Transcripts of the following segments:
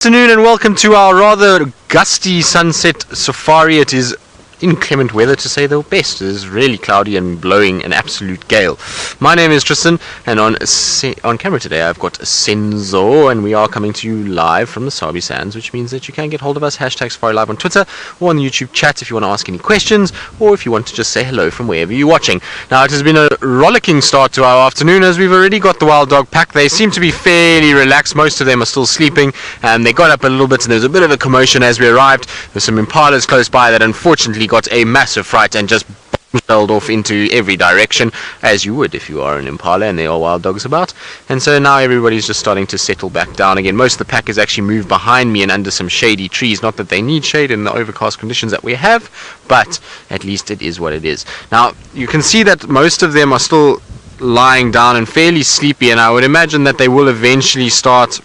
Afternoon and welcome to our rather gusty sunset safari. It is inclement weather, to say the best. It is really cloudy and blowing an absolute gale. My name is Tristan, and on camera today I've got Senzo, and we are coming to you live from the Sabi Sands, which means that you can get hold of us, #SafariLive on Twitter or on the YouTube chat if you want to ask any questions, or if you want to just say hello from wherever you're watching. Now, it has been a rollicking start to our afternoon, as we've already got the wild dog pack. They seem to be fairly relaxed. Most of them are still sleeping, and they got up a little bit, and there was a bit of a commotion as we arrived. There's some impalas close by that unfortunately got a massive fright and just bombshelled off into every direction, as you would if you are an impala and there are wild dogs about. And so now everybody's just starting to settle back down again. Most of the pack is actually moved behind me and under some shady trees. Not that they need shade in the overcast conditions that we have, but at least it is what it is. Now, you can see that most of them are still lying down and fairly sleepy, and I would imagine that they will eventually start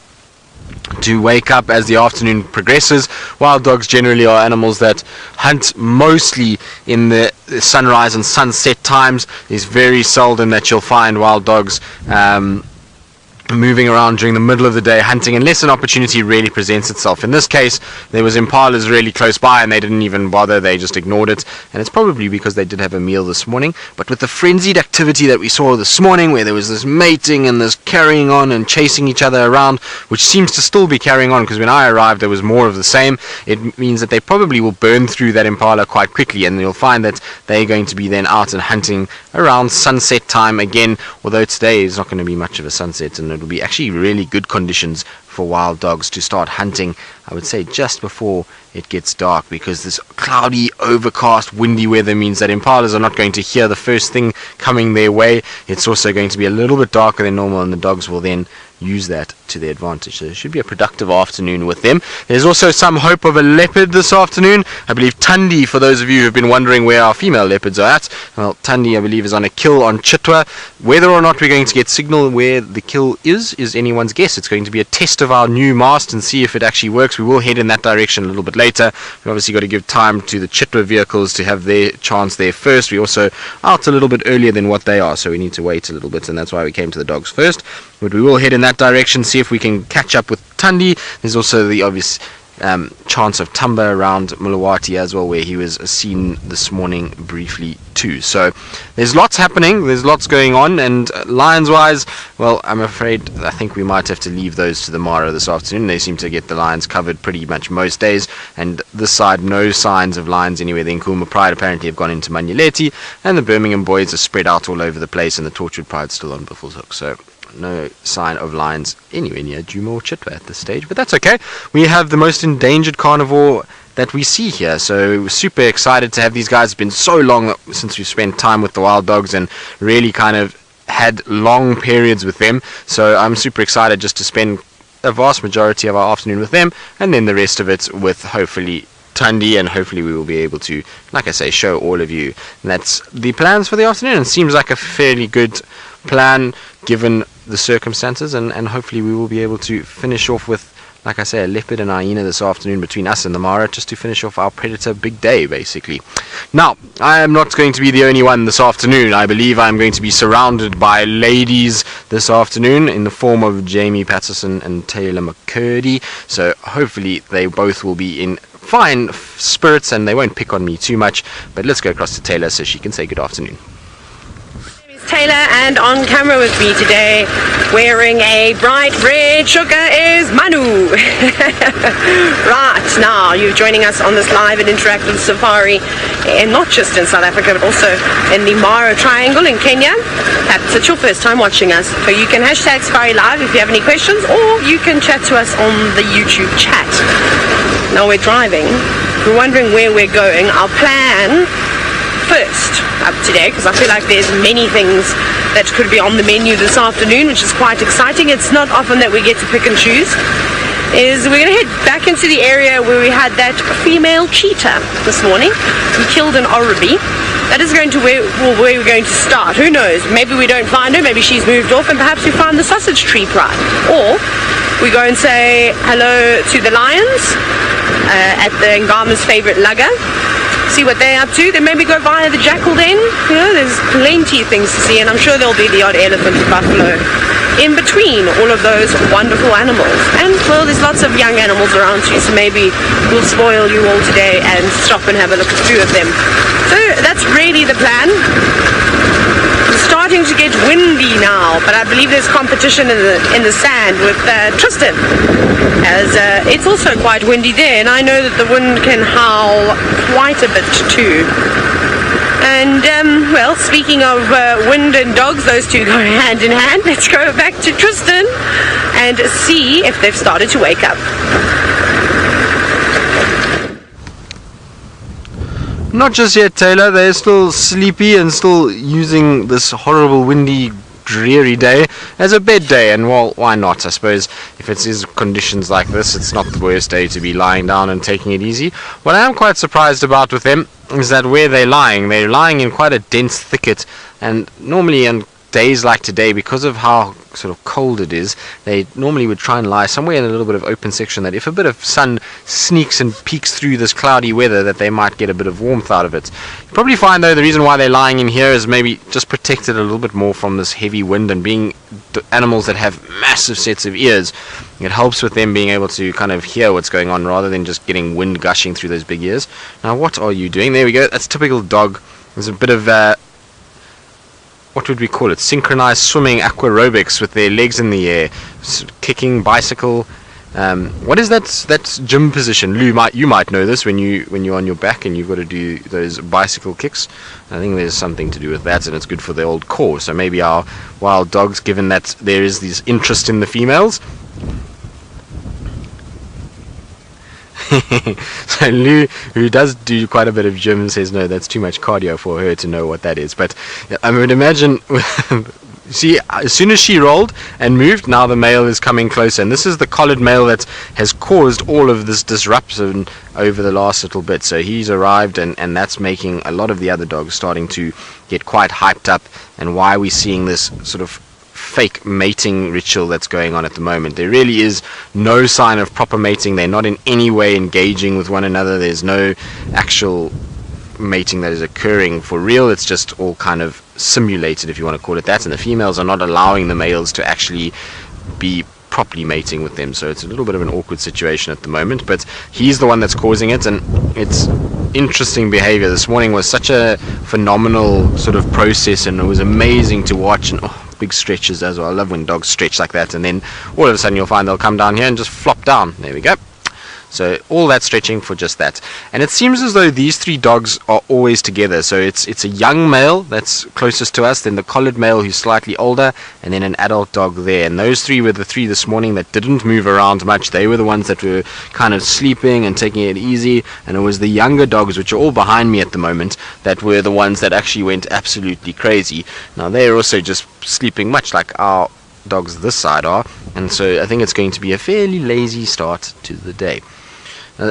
to wake up as the afternoon progresses. Wild dogs generally are animals that hunt mostly in the sunrise and sunset times. It's very seldom that you'll find wild dogs moving around during the middle of the day hunting, unless an opportunity really presents itself. In this case, there was impalas really close by and they didn't even bother, they just ignored it, and it's probably because they did have a meal this morning. But with the frenzied activity that we saw this morning, where there was this mating and this carrying on and chasing each other around, which seems to still be carrying on, because when I arrived there was more of the same, it means that they probably will burn through that impala quite quickly, and you'll find that they're going to be then out and hunting around sunset time again, although today is not going to be much of a sunset, and it'll be actually really good conditions for wild dogs to start hunting, I would say, just before it gets dark, because this cloudy, overcast, windy weather means that impalas are not going to hear the first thing coming their way. It's also going to be a little bit darker than normal, and the dogs will then use that to their advantage. So it should be a productive afternoon with them. There's also some hope of a leopard this afternoon. I believe Tandi, for those of you who have been wondering where our female leopards are at, well, Tandi, I believe, is on a kill on Chitwa. Whether or not we're going to get signal where the kill is anyone's guess. It's going to be a test of our new mast and see if it actually works. We will head in that direction a little bit later. We've obviously got to give time to the Chitwa vehicles to have their chance there first. We're also out a little bit earlier than what they are, so we need to wait a little bit, and that's why we came to the dogs first. But we will head in that direction, see if we can catch up with Tandi. There's also the obvious chance of Tumba around Mulawati as well, where he was seen this morning briefly too. So there's lots happening, there's lots going on, and lions wise, well, I'm afraid I think we might have to leave those to the Mara this afternoon. They seem to get the lions covered pretty much most days, and this side no signs of lions anywhere. The Nkuma Pride apparently have gone into Manyeleti, and the Birmingham boys are spread out all over the place, and the Torchwood Pride's still on Buffels Hook. So no sign of lions anywhere near Djuma or Chitwa at this stage, but that's okay. We have the most endangered carnivore that we see here, so we're super excited to have these guys. It's been so long since we've spent time with the wild dogs and really kind of had long periods with them, so I'm super excited just to spend a vast majority of our afternoon with them, and then the rest of it with hopefully Tandi, and hopefully we will be able to, like I say, show all of you. And that's the plans for the afternoon. It seems like a fairly good plan given the circumstances, and hopefully we will be able to finish off with, like I say, a leopard and hyena this afternoon between us and the Mara, just to finish off our predator big day, basically. Now, I am not going to be the only one this afternoon. I believe I'm going to be surrounded by ladies this afternoon in the form of Jamie Patterson and Tayla McCurdy, so hopefully they both will be in fine spirits and they won't pick on me too much. But let's go across to Tayla so she can say good afternoon. Taylor, and on camera with me today, wearing a bright red sugar, is Manu. Right, now you're joining us on this live and interactive safari, and not just in South Africa but also in the Mara Triangle in Kenya. Perhaps it's your first time watching us, so you can #SafariLive if you have any questions, or you can chat to us on the YouTube chat. Now we're driving, we're wondering where we're going. Our plan first up today, because I feel like there's many things that could be on the menu this afternoon, which is quite exciting. It's not often that we get to pick and choose. Is we're going to head back into the area where we had that female cheetah this morning. We killed an oribi. That is going to where we're going to start. Who knows? Maybe we don't find her, maybe she's moved off, and perhaps we find the sausage tree pride. Or we go and say hello to the lions at the Angama's favorite lugger. see what they're up to. Then maybe go via the jackal then. You know, there's plenty of things to see, and I'm sure there'll be the odd elephant or buffalo in between all of those wonderful animals. And well, there's lots of young animals around too, so maybe we'll spoil you all today and stop and have a look at 2 of them. So that's really the plan. It's starting to get windy now, but I believe there's competition in the sand with Tristan, as it's also quite windy there, and I know that the wind can howl quite a bit too. And, well, speaking of wind and dogs, those two go hand in hand. Let's go back to Tristan and see if they've started to wake up. Not just yet, Tayla. They're still sleepy and still using this horrible, windy, dreary day as a bed day, and well, why not? I suppose if it is conditions like this, it's not the worst day to be lying down and taking it easy. What I am quite surprised about with them is that where they're lying in quite a dense thicket, and normally on days like today, because of how sort of cold it is, they normally would try and lie somewhere in a little bit of open section, that if a bit of sun sneaks and peeks through this cloudy weather, that they might get a bit of warmth out of it. You probably find though the reason why they're lying in here is maybe just protected a little bit more from this heavy wind, and being animals that have massive sets of ears, it helps with them being able to kind of hear what's going on rather than just getting wind gushing through those big ears. Now what are you doing? There we go, that's typical dog. There's a bit of what would we call it? Synchronized swimming aquarobics with their legs in the air, kicking, bicycle. What is that? That's gym position. Lou, you might know this when you're on your back and you've got to do those bicycle kicks. I think there's something to do with that, and it's good for the old core. So maybe our wild dogs, given that there is this interest in the females. So Lou, who does do quite a bit of gym, says no, that's too much cardio for her to know what that is. But I would imagine, see, as soon as she rolled and moved, now the male is coming closer, and this is the collared male that has caused all of this disruption over the last little bit. So he's arrived, and that's making a lot of the other dogs starting to get quite hyped up, and why we're seeing this sort of fake mating ritual that's going on at the moment. There really is no sign of proper mating. They're not in any way engaging with one another. There's no actual mating that is occurring for real. It's just all kind of simulated, if you want to call it that, and the females are not allowing the males to actually be properly mating with them. So it's a little bit of an awkward situation at the moment, but he's the one that's causing it, and it's interesting behavior. This morning was such a phenomenal sort of process, and it was amazing to watch, and big stretches as well. I love when dogs stretch like that, and then all of a sudden you'll find they'll come down here and just flop down. There we go. So all that stretching for just that. And it seems as though these 3 dogs are always together. So it's a young male that's closest to us, then the collared male who's slightly older, and then an adult dog there. And those 3 were the 3 this morning that didn't move around much. They were the ones that were kind of sleeping and taking it easy. And it was the younger dogs, which are all behind me at the moment, that were the ones that actually went absolutely crazy. Now they're also just sleeping much like our dogs this side are. And so I think it's going to be a fairly lazy start to the day.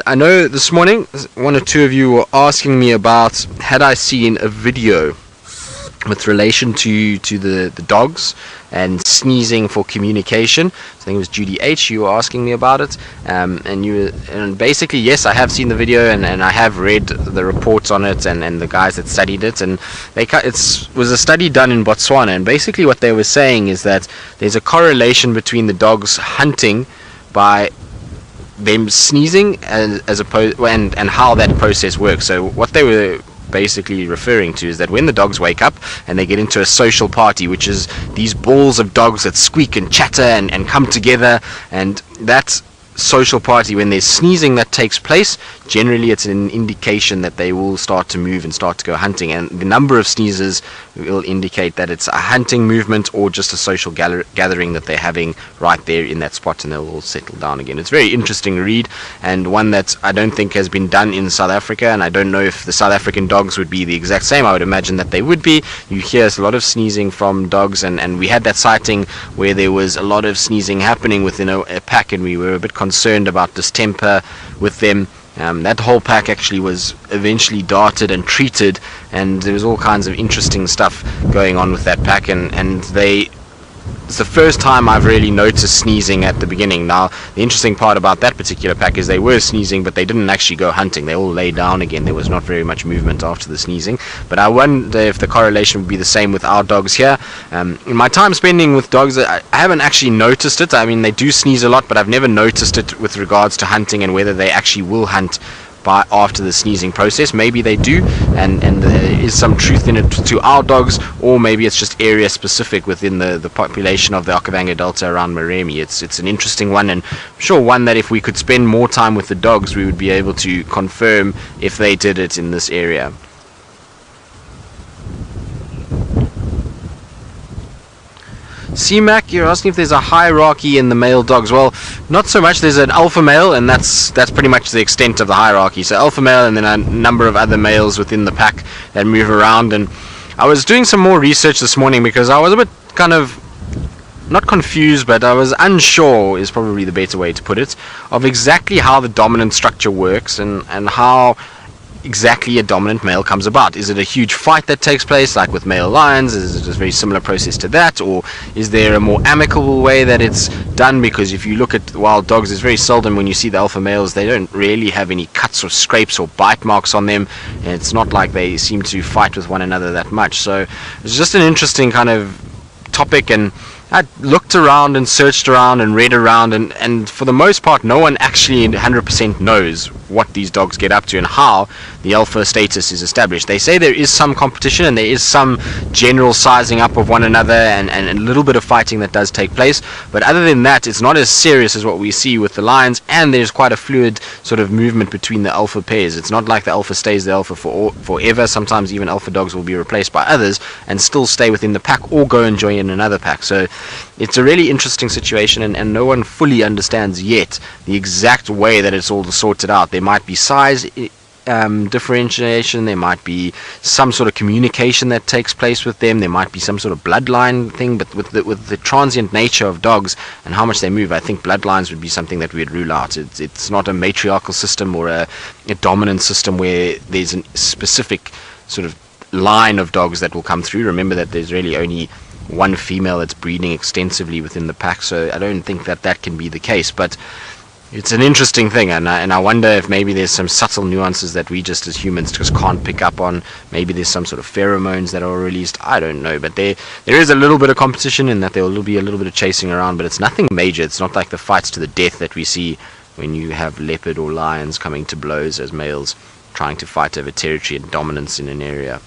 I know this morning 1 or 2 of you were asking me about, had I seen a video with relation to the dogs and sneezing for communication. I think it was Judy H. You were asking me about it, and basically yes, I have seen the video, and I have read the reports on it, and the guys that studied it, and it was a study done in Botswana, and basically what they were saying is that there's a correlation between the dogs hunting by them sneezing as opposed and how that process works. So what they were basically referring to is that when the dogs wake up and they get into a social party, which is these balls of dogs that squeak and chatter and come together, and that social party, when there's sneezing that takes place, generally it's an indication that they will start to move and start to go hunting, and the number of sneezes will indicate that it's a hunting movement or just a social gathering that they're having right there in that spot, and they'll all settle down again. It's a very interesting read, and one that I don't think has been done in South Africa, and I don't know if the South African dogs would be the exact same. I would imagine that they would be. You hear a lot of sneezing from dogs, and we had that sighting where there was a lot of sneezing happening within a pack, and we were a bit concerned about distemper with them. That whole pack actually was eventually darted and treated, and there was all kinds of interesting stuff going on with that pack, and they it's the first time I've really noticed sneezing at the beginning. Now, the interesting part about that particular pack is they were sneezing, but they didn't actually go hunting. They all lay down again. There was not very much movement after the sneezing. But I wonder if the correlation would be the same with our dogs here. In my time spending with dogs, I haven't actually noticed it. I mean, they do sneeze a lot, but I've never noticed it with regards to hunting and whether they actually will hunt after the sneezing process. Maybe they do, and there is some truth in it to our dogs, or maybe it's just area specific within the population of the Okavango Delta around Maremi. It's an interesting one, and I'm sure one that if we could spend more time with the dogs, we would be able to confirm if they did it in this area. C-Mac, you're asking if there's a hierarchy in the male dogs. Well, not so much. There's an alpha male, and that's pretty much the extent of the hierarchy. So alpha male, and then a number of other males within the pack that move around. And I was doing some more research this morning because I was a bit kind of not confused, but I was unsure, is probably the better way to put it, of exactly how the dominant structure works and how exactly a dominant male comes about. Is it a huge fight that takes place like with male lions? Is it a very similar process to that, or is there a more amicable way that it's done? Because if you look at wild dogs, it's very seldom when you see the alpha males, they don't really have any cuts or scrapes or bite marks on them, and it's not like they seem to fight with one another that much. So it's just an interesting kind of topic, and I looked around and searched around and read around, and for the most part no one actually 100% knows what these dogs get up to and how the alpha status is established. They say there is some competition and there is some general sizing up of one another and a little bit of fighting that does take place, but other than that it's not as serious as what we see with the lions, and there's quite a fluid sort of movement between the alpha pairs. It's not like the alpha stays the alpha forever. Sometimes even alpha dogs will be replaced by others and still stay within the pack or go and join in another pack. So it's a really interesting situation, and no one fully understands yet the exact way that it's all sorted out. There might be size differentiation, there might be some sort of communication that takes place with them, there might be some sort of bloodline thing, but with the transient nature of dogs and how much they move, I think bloodlines would be something that we'd rule out. It's not a matriarchal system or a dominant system where there's a specific sort of line of dogs that will come through. Remember that there's really only one female that's breeding extensively within the pack, so I don't think that can be the case. But it's an interesting thing, and I wonder if maybe there's some subtle nuances that we just as humans just can't pick up on. Maybe there's some sort of pheromones that are released, I don't know, but there is a little bit of competition in that there will be a little bit of chasing around, but it's nothing major. It's not like the fights to the death that we see when you have leopard or lions coming to blows as males trying to fight over territory and dominance in an area.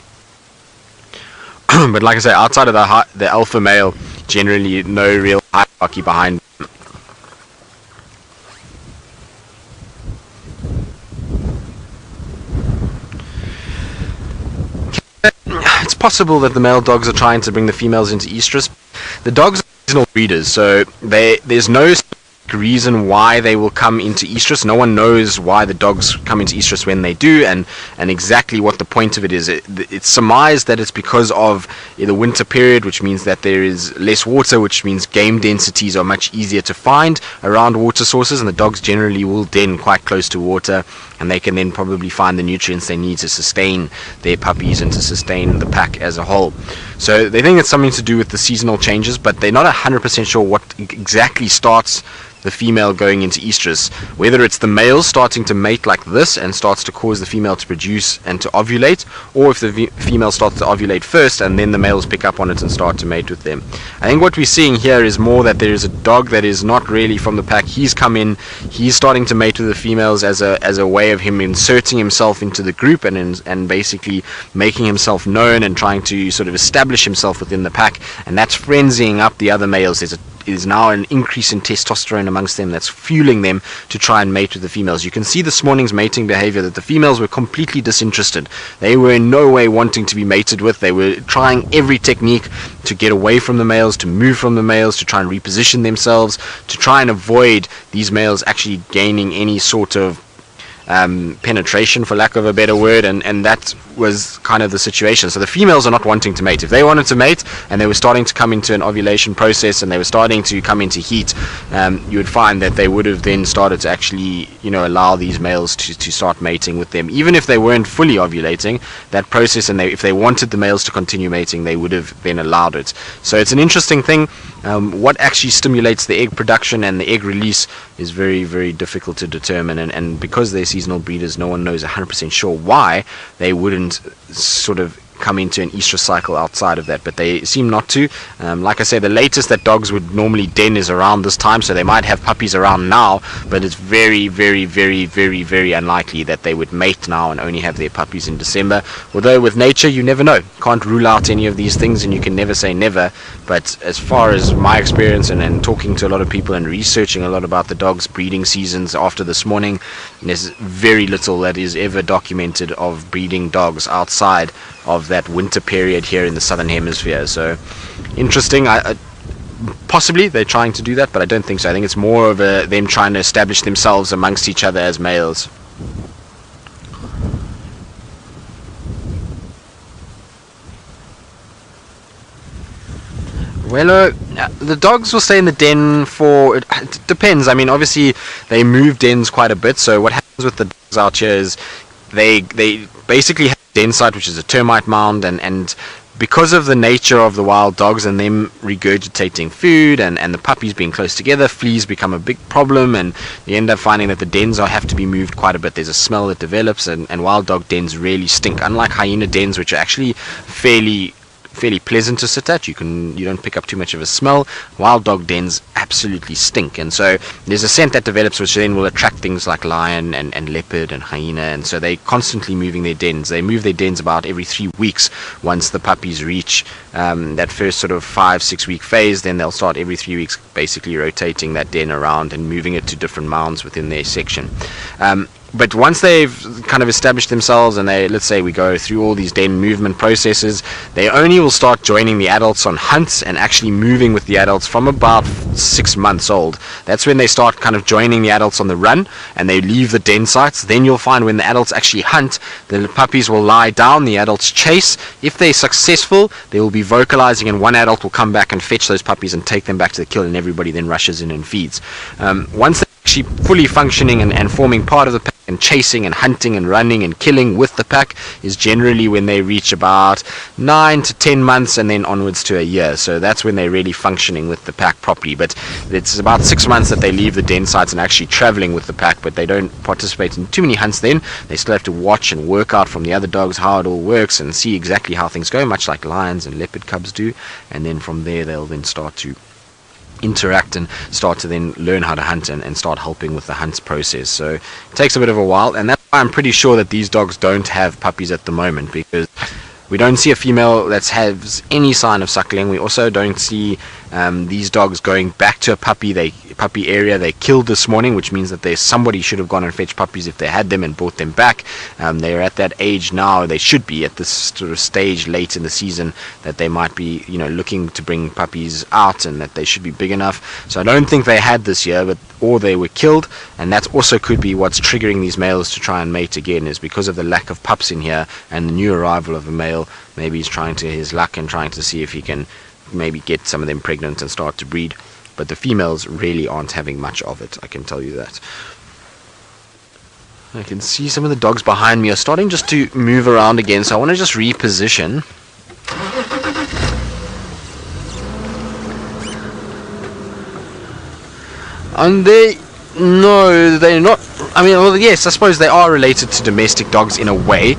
But like I say, outside of the alpha male, generally no real hierarchy behind. It's possible that the male dogs are trying to bring the females into estrus. The dogs are seasonal breeders, so there's no reason why they will come into estrus. No one knows why the dogs come into estrus when they do, and exactly what the point of it is. It's surmised that it's because of the winter period, which means that there is less water, which means game densities are much easier to find around water sources, and the dogs generally will den quite close to water, and they can then probably find the nutrients they need to sustain their puppies and to sustain the pack as a whole. So they think it's something to do with the seasonal changes, but they're not 100% sure what exactly starts the female going into estrus, whether it's the male starting to mate like this and starts to cause the female to produce and to ovulate, or if the female starts to ovulate first and then the males pick up on it and start to mate with them. I think what we're seeing here is more that there is a dog that is not really from the pack. He's come in, he's starting to mate with the females as a way of him inserting himself into the group and basically making himself known and trying to sort of establish himself within the pack, and that's frenzying up the other males. There's now an increase in testosterone amongst them that's fueling them to try and mate with the females. You can see this morning's mating behavior that the females were completely disinterested. They were in no way wanting to be mated with. They were trying every technique to get away from the males, to move from the males, to try and reposition themselves, to try and avoid these males actually gaining any sort of penetration, for lack of a better word, and that was kind of the situation. So the females are not wanting to mate. If they wanted to mate and they were starting to come into an ovulation process and they were starting to come into heat, you would find that they would have then started to actually, allow these males to start mating with them. Even if they weren't fully ovulating, that process, and if they wanted the males to continue mating, they would have then allowed it. So it's an interesting thing. What actually stimulates the egg production and the egg release is very, very difficult to determine, and because they're seasonal breeders, no one knows 100% sure why they wouldn't sort of come into an estrous cycle outside of that, but they seem not to. Like I said, the latest that dogs would normally den is around this time, so they might have puppies around now, but it's very, very, very, very, very unlikely that they would mate now and only have their puppies in December. Although with nature, you never know. Can't rule out any of these things, and you can never say never. But as far as my experience and talking to a lot of people and researching a lot about the dogs' breeding seasons after this morning, there's very little that is ever documented of breeding dogs outside of that winter period here in the southern hemisphere. So interesting. Possibly they're trying to do that, but I don't think so. I think it's more of them trying to establish themselves amongst each other as males. Well, the dogs will stay in the den for, it depends. I mean, obviously they move dens quite a bit, so what happens with the dogs out here is they basically have a den site, which is a termite mound, and because of the nature of the wild dogs and them regurgitating food and the puppies being close together, fleas become a big problem, and you end up finding that the dens have to be moved quite a bit. There's a smell that develops, and wild dog dens really stink, unlike hyena dens, which are actually fairly pleasant to sit at. You don't pick up too much of a smell. Wild dog dens absolutely stink, and so there's a scent that develops, which then will attract things like lion and leopard and hyena, and so they're constantly moving their dens. They move their dens about every 3 weeks. Once the puppies reach that first sort of 5-6 week phase, then they'll start every 3 weeks basically rotating that den around and moving it to different mounds within their section. But once they've kind of established themselves and let's say we go through all these den movement processes, they only will start joining the adults on hunts and actually moving with the adults from about 6 months old. That's when they start kind of joining the adults on the run and they leave the den sites. Then you'll find when the adults actually hunt, the puppies will lie down, the adults chase. If they're successful, they will be vocalizing, and one adult will come back and fetch those puppies and take them back to the kill, and everybody then rushes in and feeds. Once they're actually fully functioning and forming part of the pack and chasing and hunting and running and killing with the pack is generally when they reach about 9 to 10 months and then onwards to a year. So that's when they're really functioning with the pack properly. But it's about 6 months that they leave the den sites and actually traveling with the pack, but they don't participate in too many hunts then. They still have to watch and work out from the other dogs how it all works and see exactly how things go, much like lions and leopard cubs do, and then from there they'll then start to interact and start to then learn how to hunt and start helping with the hunts process. So it takes a bit of a while, and that's why I'm pretty sure that these dogs don't have puppies at the moment, because we don't see a female that has any sign of suckling. We also don't see these dogs going back to a puppy area they killed this morning, which means that somebody should have gone and fetched puppies if they had them and brought them back. They're at that age now, they should be at this sort of stage late in the season that they might be looking to bring puppies out, and that they should be big enough. So I don't think they had this year, or they were killed, and that also could be what's triggering these males to try and mate again, is because of the lack of pups in here and the new arrival of a male. Maybe he's trying his luck and trying to see if he can maybe get some of them pregnant and start to breed. But the females really aren't having much of it, I can tell you that. I can see some of the dogs behind me are starting just to move around again, so I want to just reposition. And no, they're not. I mean, well, yes, I suppose they are related to domestic dogs in a way.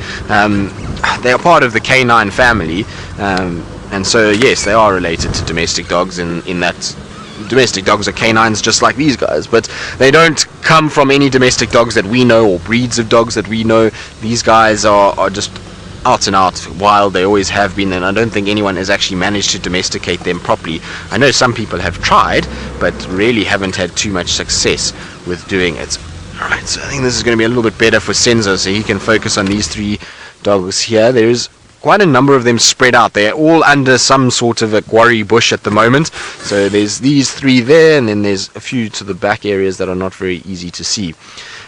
They are part of the canine family, and so yes, they are related to domestic dogs in that domestic dogs are canines just like these guys, but they don't come from any domestic dogs that we know or breeds of dogs that we know. These guys are just out and out wild. They always have been, and I don't think anyone has actually managed to domesticate them properly. I know some people have tried, but really haven't had too much success with doing it. Alright, so I think this is going to be a little bit better for Senzo, so he can focus on these 3 dogs here. There's quite a number of them spread out. They're all under some sort of a quarry bush at the moment. So there's these 3 there, and then there's a few to the back areas that are not very easy to see.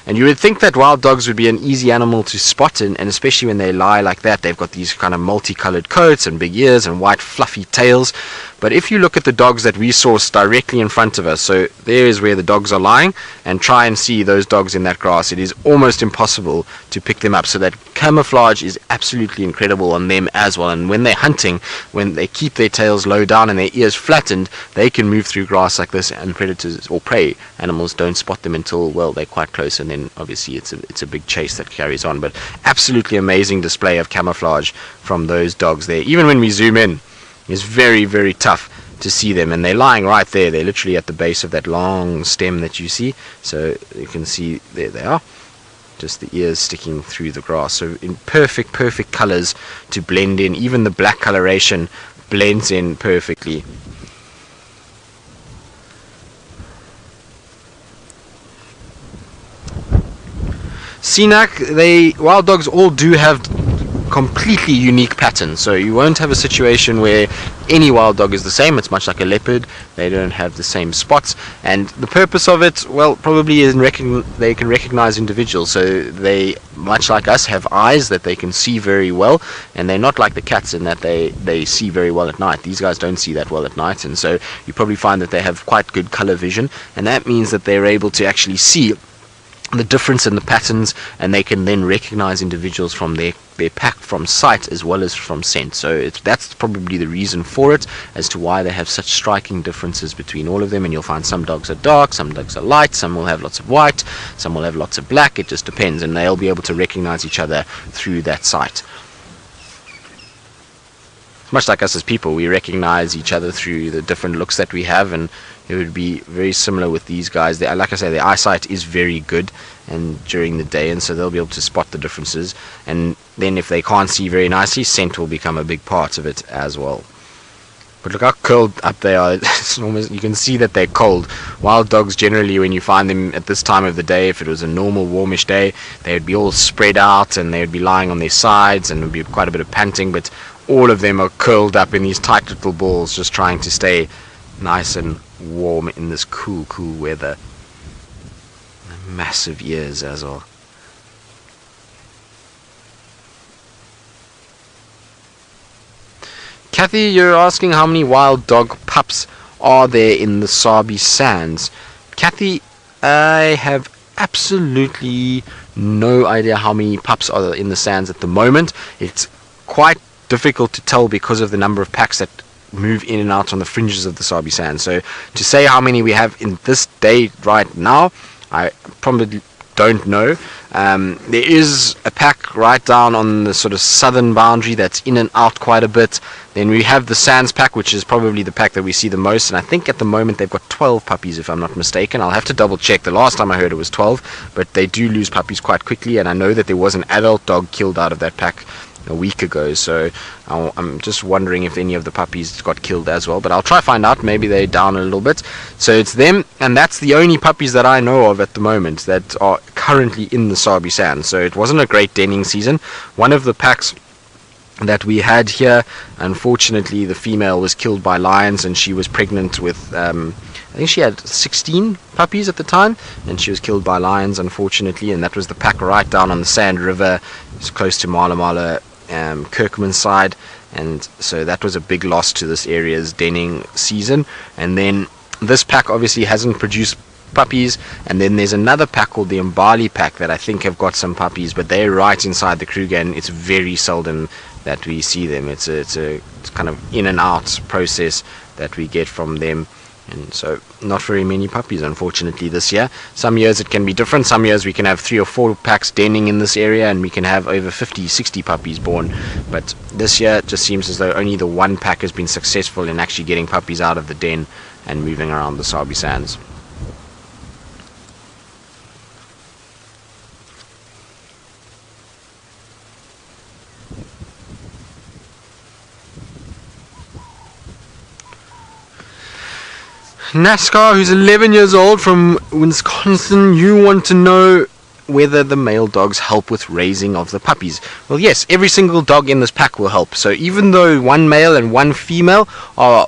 And you would think that wild dogs would be an easy animal to spot, and especially when they lie like that. They've got these kind of multicolored coats and big ears and white fluffy tails. But if you look at the dogs that we sourced directly in front of us, so there is where the dogs are lying, and try and see those dogs in that grass, it is almost impossible to pick them up. So that camouflage is absolutely incredible on them as well. And when they're hunting, when they keep their tails low down and their ears flattened, they can move through grass like this, and predators or prey animals don't spot them until, well, they're quite close, and then obviously it's a big chase that carries on. But absolutely amazing display of camouflage from those dogs there. Even when we zoom in, it's very, very tough to see them, and they're lying right there. They're literally at the base of that long stem that you see. So you can see there they are, just the ears sticking through the grass. So in perfect colors to blend in. Even the black coloration blends in perfectly. Senac, wild dogs all do have completely unique patterns, so you won't have a situation where any wild dog is the same. It's much like a leopard. They don't have the same spots, and the purpose of it, well, probably is they can recognize individuals. So they, much like us, have eyes that they can see very well, and they're not like the cats in that they see very well at night. These guys don't see that well at night, and so you probably find that they have quite good color vision, and that means that they're able to actually see the difference in the patterns, and they can then recognize individuals from their pack from sight as well as from scent. So that's probably the reason for it, as to why they have such striking differences between all of them. And you'll find some dogs are dark, some dogs are light, some will have lots of white, some will have lots of black. It just depends, and they'll be able to recognize each other through that sight. Much like us as people, we recognize each other through the different looks that we have, and it would be very similar with these guys. Like I say, their eyesight is very good and during the day, and so they'll be able to spot the differences. And then if they can't see very nicely, scent will become a big part of it as well. But look how curled up they are. It's almost, you can see that they're cold. Wild dogs, generally, when you find them at this time of the day, if it was a normal warmish day, they would be all spread out and they would be lying on their sides, and there would be quite a bit of panting. But all of them are curled up in these tight little balls, just trying to stay nice and warm in this cool weather. Massive ears as well. Kathy, you're asking how many wild dog pups are there in the Sabi sands. Kathy, I have absolutely no idea how many pups are in the sands at the moment. It's quite difficult to tell because of the number of packs that move in and out on the fringes of the Sabi sands. So to say how many we have in this day right now, I probably don't know. There is a pack right down on the sort of southern boundary that's in and out quite a bit. Then we have the sands pack, which is probably the pack that we see the most, and I think at the moment they've got 12 puppies, if I'm not mistaken. I'll have to double check. The last time I heard it was 12, but they do lose puppies quite quickly, and I know that there was an adult dog killed out of that pack a week ago, so I'm just wondering if any of the puppies got killed as well, but I'll try find out. Maybe they're down a little bit. So it's them, and that's the only puppies that I know of at the moment that are currently in the Sabi Sand. So it wasn't a great denning season. One of the packs that we had here, unfortunately the female was killed by lions, and she was pregnant with I think she had 16 puppies at the time, and she was killed by lions, unfortunately. And that was the pack right down on the Sand River. It's close to Mala Kirkman's side, and so that was a big loss to this area's denning season. And then this pack obviously hasn't produced puppies, and then there's another pack called the Mbali pack that I think have got some puppies, but they're right inside the Kruger, and it's very seldom that we see them. It's kind of in and out process that we get from them. And so not very many puppies, unfortunately, this year. Some years it can be different. Some years we can have 3 or 4 packs denning in this area, and we can have over 50, 60 puppies born. But this year it just seems as though only the one pack has been successful in actually getting puppies out of the den and moving around the Sabi Sands. NASCAR, who's 11 years old from Wisconsin, you want to know whether the male dogs help with raising of the puppies. Well, yes, every single dog in this pack will help. So even though one male and one female are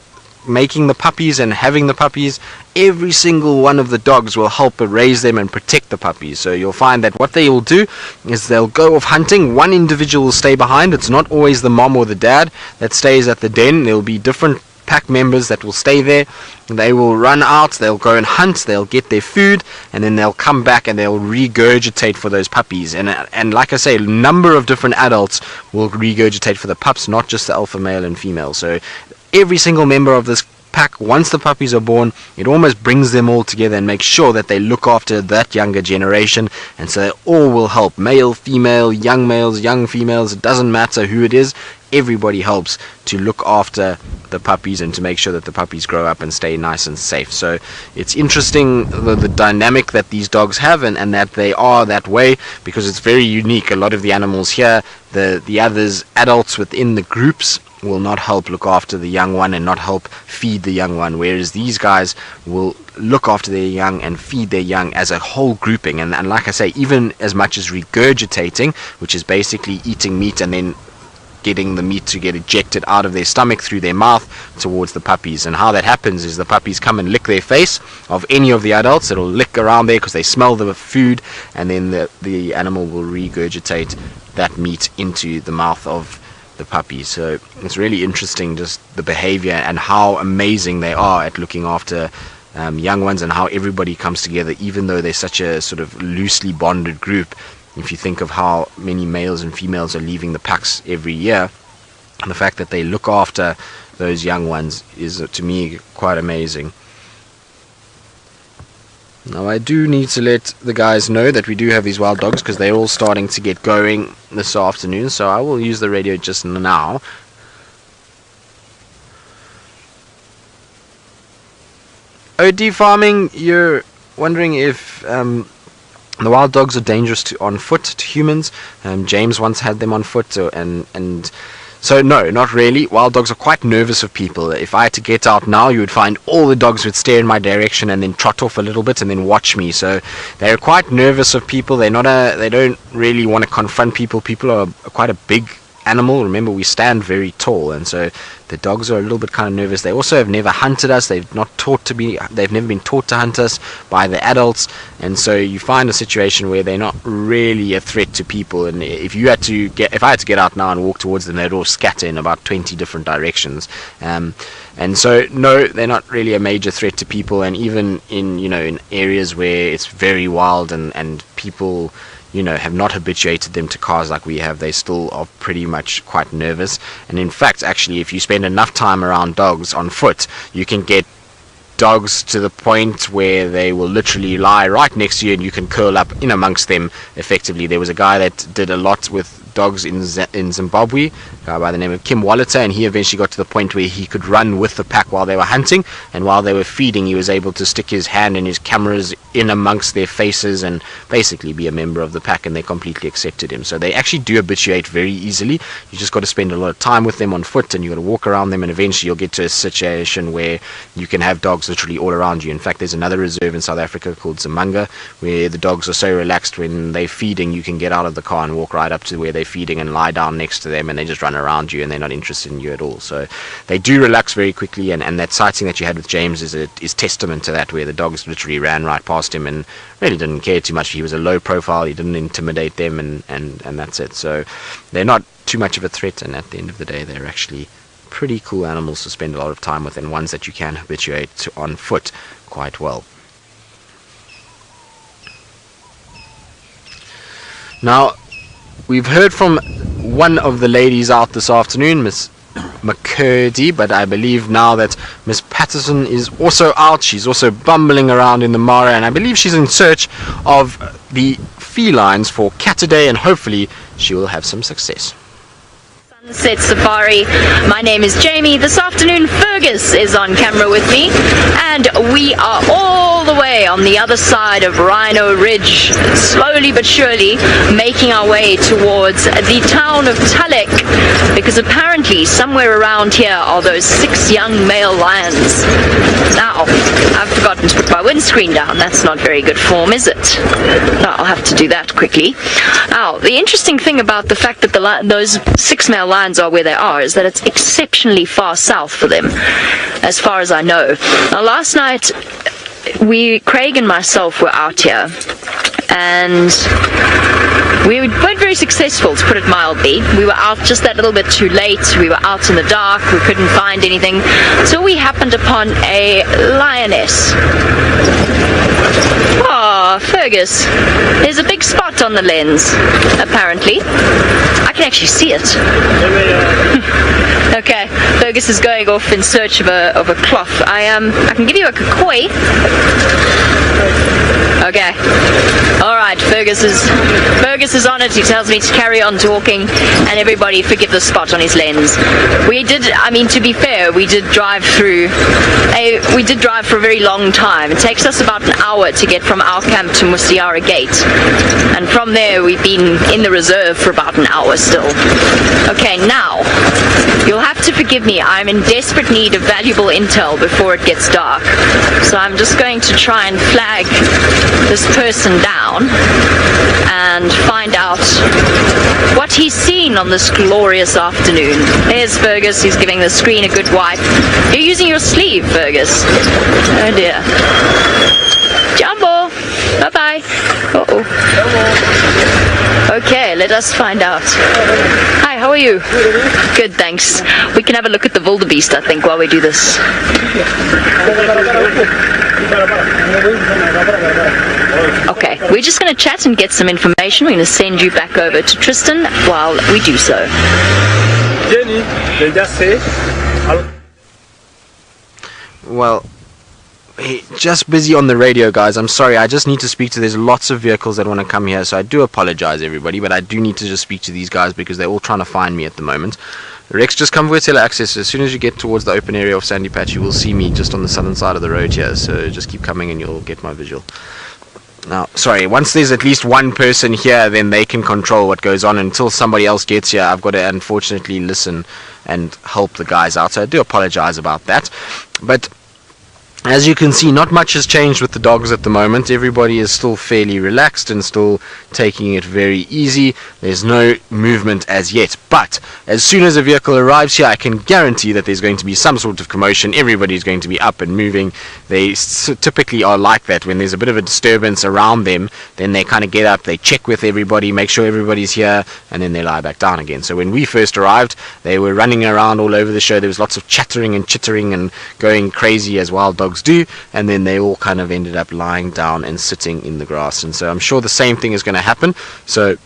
making the puppies and having the puppies, every single one of the dogs will help raise them and protect the puppies. So you'll find that what they will do is they'll go off hunting. One individual will stay behind. It's not always the mom or the dad that stays at the den. There will be different pack members that will stay there. They will run out, they'll go and hunt, they'll get their food, and then they'll come back and they'll regurgitate for those puppies. And like I say, a number of different adults will regurgitate for the pups, not just the alpha male and female. So every single member of this pack, once the puppies are born, it almost brings them all together and makes sure that they look after that younger generation. And so they all will help, male, female, young males, young females, it doesn't matter who it is. Everybody helps to look after the puppies and to make sure that the puppies grow up and stay nice and safe. So it's interesting the dynamic that these dogs have, and that they are that way, because it's very unique. A lot of the animals here, the others, adults within the groups, will not help look after the young one and not help feed the young one, whereas these guys will look after their young and feed their young as a whole grouping. And like I say, even as much as regurgitating, which is basically eating meat and then getting the meat to get ejected out of their stomach through their mouth towards the puppies. And how that happens is the puppies come and lick their face of any of the adults. It'll lick around there because they smell the food, and then the animal will regurgitate that meat into the mouth of the puppy. So it's really interesting, just the behavior and how amazing they are at looking after young ones, and how everybody comes together, even though they're such a sort of loosely bonded group. If you think of how many males and females are leaving the packs every year, and the fact that they look after those young ones is, to me, quite amazing. Now I do need to let the guys know that we do have these wild dogs, because they're all starting to get going this afternoon, so I will use the radio just now. OD farming, you're wondering if the wild dogs are dangerous on foot to humans. James once had them on foot, and so no, not really. Wild dogs are quite nervous of people. If I had to get out now, you would find all the dogs would stare in my direction and then trot off a little bit and then watch me. So they're quite nervous of people. They don't really want to confront people. People are quite a big animal. Remember, we stand very tall, and so the dogs are a little bit kind of nervous. They also have never hunted us. They've never been taught to hunt us by the adults, and so you find a situation where they're not really a threat to people. And if I had to get out now and walk towards them, they'd all scatter in about 20 different directions. And so no, they're not really a major threat to people. And even in areas where it's very wild and people have not habituated them to cars like we have, they still are pretty much quite nervous. And in fact, actually, if you spend enough time around dogs on foot, you can get dogs to the point where they will literally lie right next to you and you can curl up in amongst them effectively. There was a guy that did a lot with dogs in Zimbabwe, a guy by the name of Kim Wallater, and he eventually got to the point where he could run with the pack while they were hunting, and while they were feeding he was able to stick his hand and his cameras in amongst their faces and basically be a member of the pack, and they completely accepted him. So they actually do habituate very easily. You just got to spend a lot of time with them on foot, and you got to walk around them, and eventually you'll get to a situation where you can have dogs literally all around you. In fact, there's another reserve in South Africa called Zamanga, where the dogs are so relaxed when they're feeding, you can get out of the car and walk right up to where they're feeding and lie down next to them, and they just run around you and they're not interested in you at all. So they do relax very quickly, and that sighting that you had with James is testament to that, where the dogs literally ran right past him and really didn't care too much. He was a low profile, he didn't intimidate them, and that's it. So they're not too much of a threat, and at the end of the day they're actually pretty cool animals to spend a lot of time with, and ones that you can habituate to on foot quite well. Now, we've heard from one of the ladies out this afternoon, Miss McCurdy, but I believe now that Miss Patterson is also out. She's also bumbling around in the Mara, and I believe she's in search of the felines for Catterday, and hopefully she will have some success. Set Safari. My name is Jamie. This afternoon Fergus is on camera with me, and we are all the way on the other side of Rhino Ridge, slowly but surely making our way towards the town of Talek, because apparently somewhere around here are those 6 young male lions. Now, I've forgotten to put my windscreen down. That's not very good form, is it? No, I'll have to do that quickly. Now, the interesting thing about the fact that those 6 male lions are where they are is that it's exceptionally far south for them, as far as I know. Now, last night, Craig and myself were out here, and we weren't very successful, to put it mildly. We were out just that little bit too late. We were out in the dark. We couldn't find anything. So we happened upon a lioness. Oh, Fergus. There's a big spot on the lens, apparently. I can actually see it. Okay, Fergus is going off in search of a cloth. I can give you a kakoi. Okay. Alright, Fergus is on it. He tells me to carry on talking, and everybody forgive the spot on his lens. To be fair, we did drive for a very long time. It takes us about an hour to get from our camp to Musiara Gate. And from there, we've been in the reserve for about an hour still. Okay, now, you'll have to forgive me. I'm in desperate need of valuable intel before it gets dark. So I'm just going to try and flag this person down and find out what he's seen on this glorious afternoon. There's Fergus. He's giving the screen a good wipe. You're using your sleeve, Fergus. Oh dear. Jumbo! Bye-bye. Uh-oh. Okay, let us find out. Hi, how are you? Good, thanks. We can have a look at the wildebeest, I think, while we do this. Okay, we're just going to chat and get some information. We're going to send you back over to Tristan while we do so. Well, just busy on the radio, guys. I'm sorry, I just need to speak to, there's lots of vehicles that want to come here, so I do apologize, everybody, but I do need to just speak to these guys because they're all trying to find me at the moment. Rex, just come with tele-access. As soon as you get towards the open area of Sandy Patch, you will see me just on the southern side of the road here, so just keep coming and you'll get my visual. Now, sorry, once there's at least one person here, then they can control what goes on. Until somebody else gets here, I've got to unfortunately listen and help the guys out, so I do apologize about that. But as you can see, not much has changed with the dogs at the moment. Everybody is still fairly relaxed and still taking it very easy. There's no movement as yet. But as soon as a vehicle arrives here, I can guarantee that there's going to be some sort of commotion. Everybody's going to be up and moving. They typically are like that. When there's a bit of a disturbance around them, then they kind of get up, they check with everybody, make sure everybody's here, and then they lie back down again. So when we first arrived, they were running around all over the show. There was lots of chattering and chittering and going crazy as wild dogs do, and then they all kind of ended up lying down and sitting in the grass. And so I'm sure the same thing is going to happen. So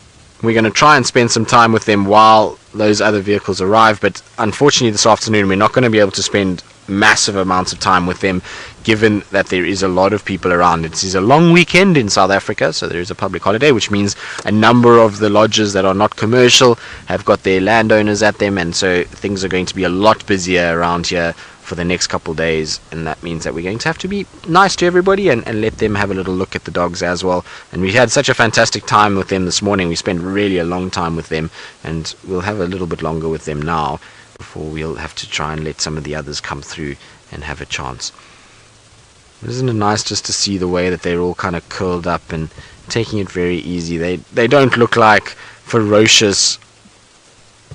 we're going to try and spend some time with them while those other vehicles arrive, but unfortunately this afternoon we're not going to be able to spend massive amounts of time with them, given that there is a lot of people around. It is a long weekend in South Africa, so there is a public holiday, which means a number of the lodges that are not commercial have got their landowners at them, and so things are going to be a lot busier around here for the next couple of days, and that means that we're going to have to be nice to everybody and let them have a little look at the dogs as well. And we had such a fantastic time with them this morning. We spent really a long time with them, and we'll have a little bit longer with them now before we'll have to try and let some of the others come through and have a chance. Isn't it nice just to see the way that they're all kind of curled up and taking it very easy? They don't look like ferocious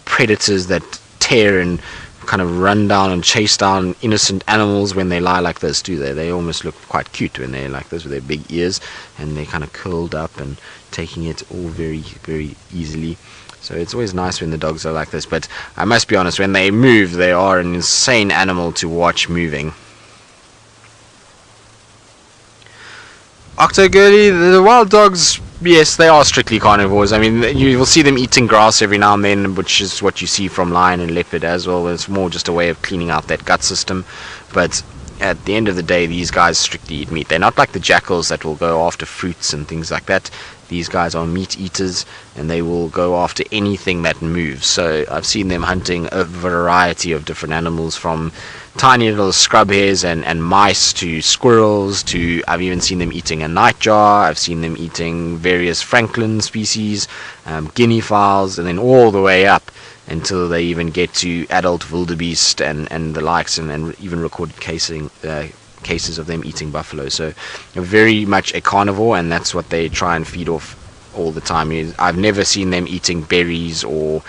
predators that tear and kind of run down and chase down innocent animals when they lie like this, do they? They almost look quite cute when they're like this with their big ears, and they're kind of curled up and taking it all very, very easily. So it's always nice when the dogs are like this, but I must be honest, when they move, they are an insane animal to watch moving. Octogirly, the wild dogs, yes, they are strictly carnivores. I mean, you will see them eating grass every now and then, which is what you see from lion and leopard as well. It's more just a way of cleaning out that gut system. But at the end of the day, these guys strictly eat meat. They're not like the jackals that will go after fruits and things like that. These guys are meat eaters, and they will go after anything that moves. So I've seen them hunting a variety of different animals, from tiny little scrub hares and mice to squirrels, to I've even seen them eating a nightjar. I've seen them eating various francolin species, guinea fowls, and then all the way up until they even get to adult wildebeest and the likes, and even recorded cases of them eating buffalo. So very much a carnivore, and that's what they try and feed off all the time. I've never seen them eating berries or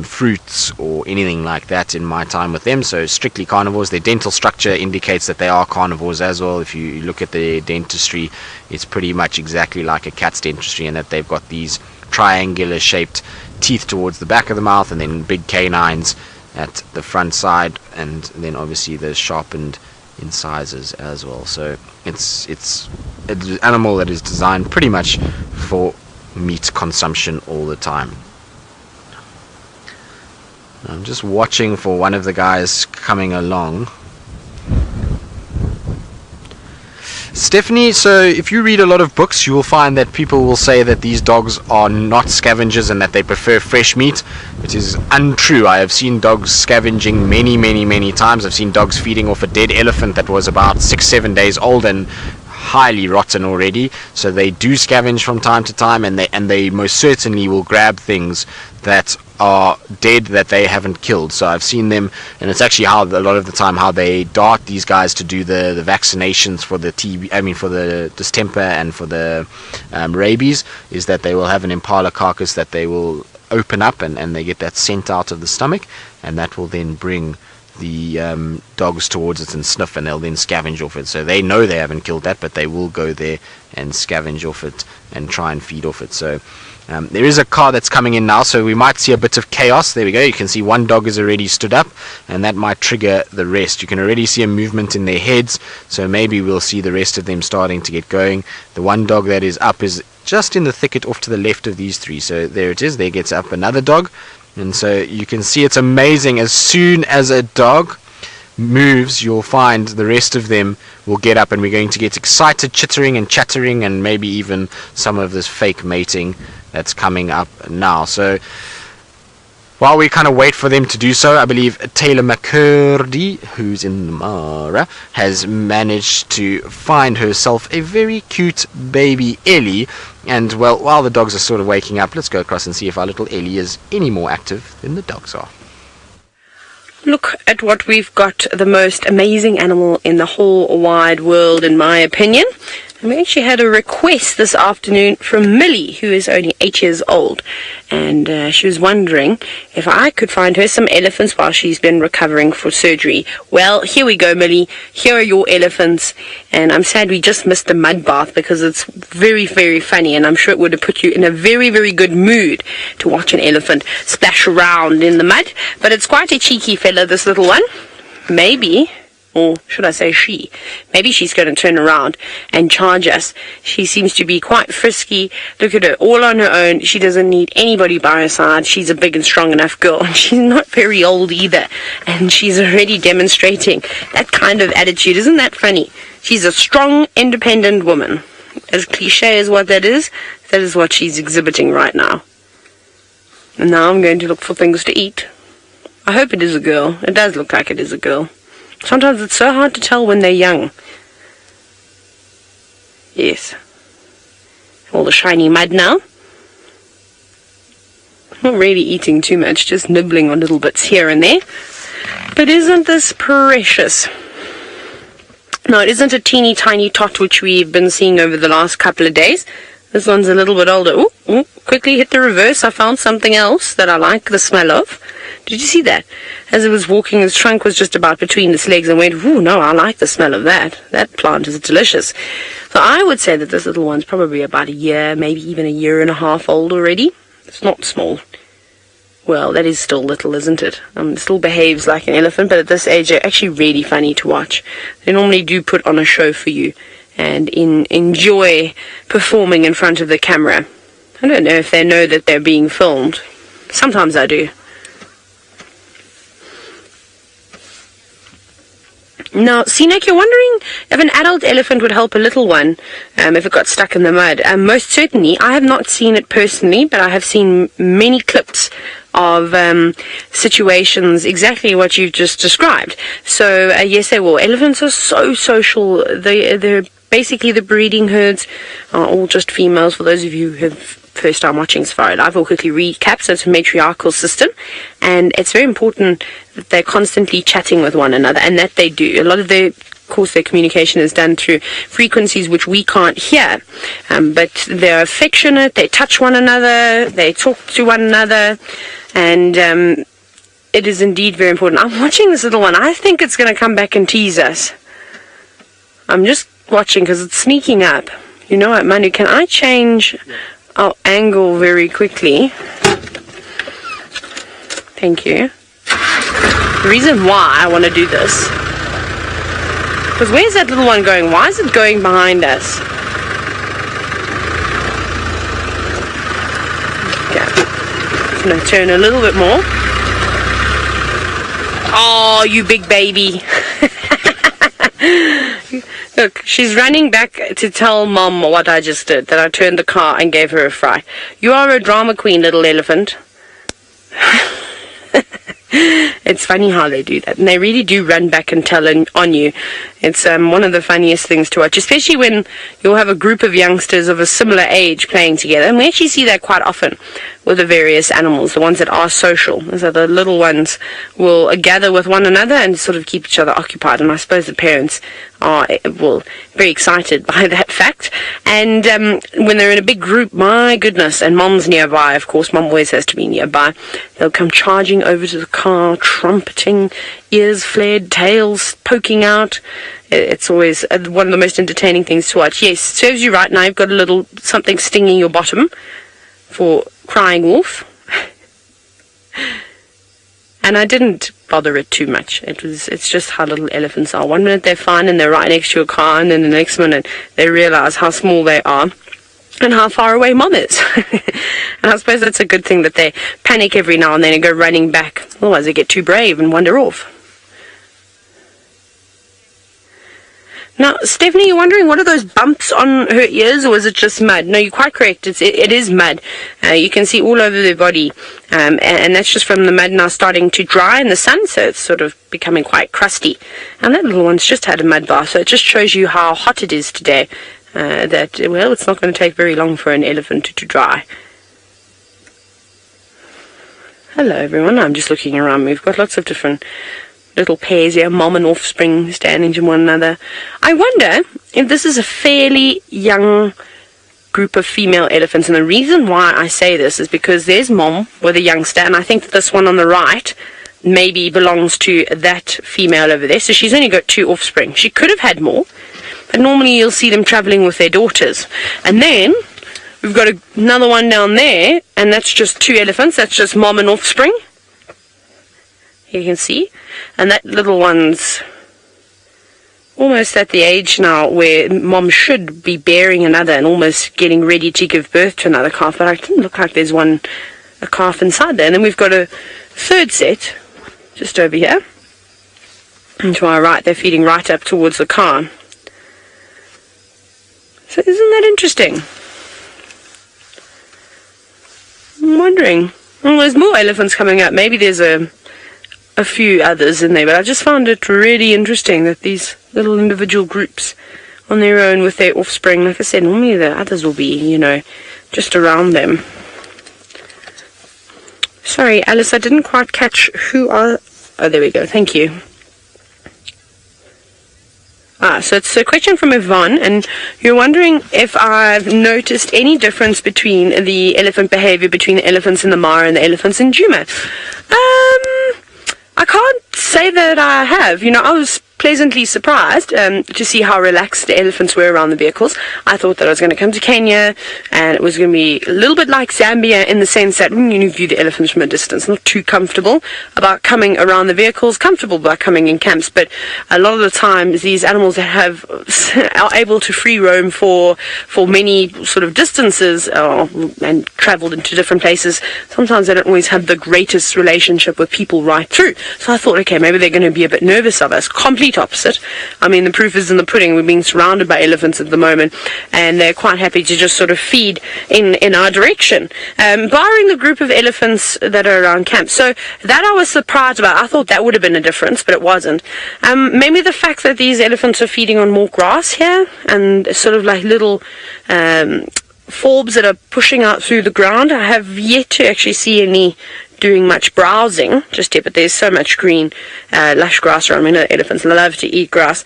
fruits or anything like that in my time with them. So strictly carnivores. Their dental structure indicates that they are carnivores as well. If you look at their dentistry, it's pretty much exactly like a cat's dentistry, in that they've got these triangular shaped teeth towards the back of the mouth, and then big canines at the front side, and then obviously the sharpened incisors as well. So it's an animal that is designed pretty much for meat consumption all the time. I'm just watching for one of the guys coming along. Stephanie, so if you read a lot of books, you will find that people will say that these dogs are not scavengers and that they prefer fresh meat. It is untrue. I have seen dogs scavenging many times. I've seen dogs feeding off a dead elephant that was about 6-7 days old and highly rotten already. So they do scavenge from time to time, and they most certainly will grab things that are dead that they haven't killed. So I've seen them, and it's actually how a lot of the time how they dart these guys to do the vaccinations for the TB, for the distemper and for the rabies, is that they will have an impala carcass that they will open up, and they get that scent out of the stomach, and that will then bring the dogs towards it and sniff, and they'll then scavenge off it. So they know they haven't killed that, but they will go there and scavenge off it and try and feed off it. So there is a car that's coming in now, so we might see a bit of chaos. There we go. You can see one dog has already stood up, and that might trigger the rest. You can already see a movement in their heads, so maybe we'll see the rest of them starting to get going. The one dog that is up is just in the thicket off to the left of these three. So there it is. There gets up another dog. And so you can see it's amazing. As soon as a dog moves, you'll find the rest of them will get up, and we're going to get excited chittering and chattering, and maybe even some of this fake mating that's coming up now. So while we kind of wait for them to do so, I believe Tayla McCurdy, who's in the Mara, has managed to find herself a very cute baby Ellie. And well, while the dogs are sort of waking up, let's go across and see if our little Ellie is any more active than the dogs are. Look at what we've got, the most amazing animal in the whole wide world, in my opinion. And we actually had a request this afternoon from Millie, who is only 8 years old, and she was wondering if I could find her some elephants while she's been recovering for surgery. Well, here we go, Millie. Here are your elephants, and I'm sad we just missed the mud bath, because it's very funny, and I'm sure it would have put you in a very good mood to watch an elephant splash around in the mud. But it's quite a cheeky fella, this little one. Maybe, or should I say she, maybe she's going to turn around and charge us. She seems to be quite frisky. Look at her, all on her own. She doesn't need anybody by her side. She's a big and strong enough girl. She's not very old either, and she's already demonstrating that kind of attitude. Isn't that funny? She's a strong, independent woman. As cliche as what that is what she's exhibiting right now. And now I'm going to look for things to eat. I hope it is a girl. It does look like it is a girl. Sometimes it's so hard to tell when they're young. Yes. All the shiny mud now. Not really eating too much, just nibbling on little bits here and there. But isn't this precious? No, it isn't a teeny tiny tot which we've been seeing over the last couple of days. This one's a little bit older. Ooh, quickly hit the reverse. I found something else that I like the smell of. Did you see that? As it was walking, his trunk was just about between its legs, and went, ooh, no, I like the smell of that. That plant is delicious. So I would say that this little one's probably about a year, maybe even a year and a half old already. It's not small. Well, that is still little, isn't it? It still behaves like an elephant, but at this age, they're actually really funny to watch. They normally do put on a show for you and enjoy performing in front of the camera. I don't know if they know that they're being filmed. Sometimes I do. Now, Sinek, you're wondering if an adult elephant would help a little one if it got stuck in the mud. Most certainly. I have not seen it personally, but I have seen many clips of situations exactly what you've just described. So, yes, they will. Elephants are so social. They're basically the breeding herds are all just females. For those of you who have first time watching Safari Live, we'll quickly recap. So it's a matriarchal system, and it's very important that they're constantly chatting with one another, and that they do. A lot of their communication is done through frequencies which we can't hear, but they're affectionate, they touch one another, they talk to one another, and it is indeed very important. I'm watching this little one. I think it's going to come back and tease us. I'm just watching because it's sneaking up. You know what, Manu, can I change our angle very quickly? Thank you. The reason why I want to do this, because where's that little one going? Why is it going behind us? Okay. Just going to turn a little bit more. Oh, you big baby. Look, she's running back to tell Mom what I just did, that I turned the car and gave her a fright. You are a drama queen, little elephant. It's funny how they do that, and they really do run back and tell on you. It's one of the funniest things to watch, especially when you'll have a group of youngsters of a similar age playing together. And we actually see that quite often with the various animals, the ones that are social. So the little ones will gather with one another and sort of keep each other occupied. And I suppose the parents are very excited by that fact. And when they're in a big group, my goodness, and Mom's nearby, of course, Mom always has to be nearby, they'll come charging over to the car, trumpeting, ears flared, tails poking out. It's always one of the most entertaining things to watch. Yes, serves you right now. You've got a little something stinging your bottom for crying wolf. And I didn't bother it too much. It's just how little elephants are. 1 minute they're fine and they're right next to your car, and then the next minute they realize how small they are and how far away Mom is. And I suppose that's a good thing that they panic every now and then and go running back. Otherwise they get too brave and wander off. Now, Stephanie, you're wondering, what are those bumps on her ears, or is it just mud? No, you're quite correct. It is mud. You can see all over their body, and that's just from the mud now starting to dry in the sun, so it's sort of becoming quite crusty. And that little one's just had a mud bath, so it just shows you how hot it is today, that, well, it's not going to take very long for an elephant to dry. Hello, everyone. I'm just looking around. We've got lots of different little pairs here, mom and offspring standing to one another. I wonder if this is a fairly young group of female elephants, and the reason why I say this is because there's Mom with a youngster, and I think that this one on the right maybe belongs to that female over there, so she's only got 2 offspring. She could have had more, but normally you'll see them traveling with their daughters. And then we've got another one down there, and that's just 2 elephants. That's just Mom and offspring. You can see, and that little one's almost at the age now where Mom should be bearing another and almost getting ready to give birth to another calf, but it doesn't look like there's a calf inside there. And then we've got a third set just over here, and to our right, they're feeding right up towards the car. So isn't that interesting? I'm wondering, well, there's more elephants coming up. Maybe there's a few others in there, but I just found it really interesting that these little individual groups on their own with their offspring, like I said, normally the others will be, just around them. Sorry, Alice, I didn't quite catch who are... Oh, there we go, thank you. So it's a question from Yvonne, and you're wondering if I've noticed any difference between the elephant behavior between the elephants in the Mara and the elephants in Djuma. I can't say that I have. I was pleasantly surprised to see how relaxed the elephants were around the vehicles. I thought that I was going to come to Kenya and it was going to be a little bit like Zambia in the sense that you view the elephants from a distance, not too comfortable about coming around the vehicles, comfortable about coming in camps, but a lot of the times these animals that are able to free roam for many sort of distances and traveled into different places, sometimes they don't always have the greatest relationship with people right through. So I thought, okay, maybe they're going to be a bit nervous of us. Completely complete opposite. I mean, the proof is in the pudding. We're being surrounded by elephants at the moment, and they're quite happy to just sort of feed in our direction, barring the group of elephants that are around camp. So that I was surprised about. I thought that would have been a difference, but it wasn't. Maybe the fact that these elephants are feeding on more grass here, and sort of like little forbs that are pushing out through the ground. I have yet to actually see any doing much browsing just yet, but there's so much green, lush grass around. I know elephants love to eat grass.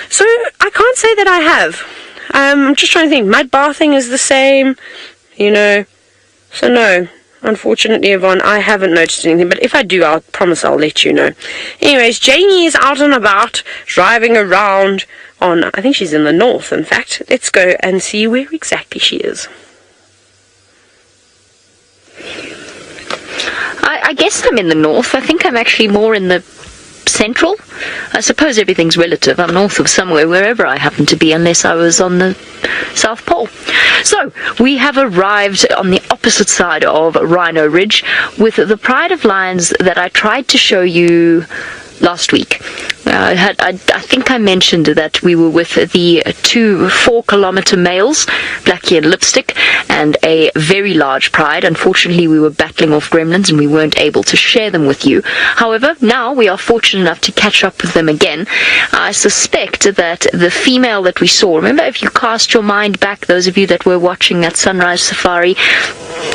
So I can't say that I have. I'm just trying to think. Mud bathing is the same, you know. So no, unfortunately, Yvonne, I haven't noticed anything. But if I do, I'll promise I'll let you know. Anyways, Janie is out and about, driving around on, I think she's in the north, in fact. Let's go and see where exactly she is. I guess I'm in the north. I think I'm actually more in the central. I suppose everything's relative. I'm north of somewhere, wherever I happen to be, unless I was on the South Pole. So, we have arrived on the opposite side of Rhino Ridge with the pride of lions that I tried to show you last week. I think I mentioned that we were with the 2 4-kilometer males, Blackie and Lipstick, and a very large pride. Unfortunately, we were battling off gremlins and we weren't able to share them with you. However, now we are fortunate enough to catch up with them again. I suspect that the female that we saw, remember, if you cast your mind back, those of you that were watching that sunrise safari,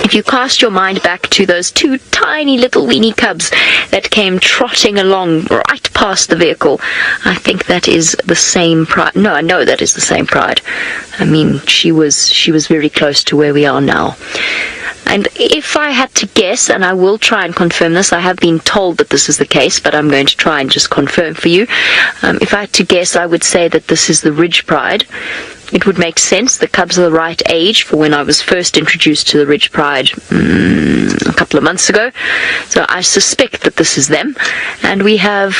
if you cast your mind back to those 2 tiny little weenie cubs that came trotting along right past the vehicle, I think that is the same pride. No, I know that is the same pride. I mean, she was very close to where we are now. And if I had to guess, and I will try and confirm this, I have been told that this is the case, but I'm going to try and just confirm for you. If I had to guess, I would say that this is the Ridge Pride. It would make sense. The cubs are the right age for when I was first introduced to the Ridge Pride a couple of months ago. So I suspect that this is them. And we have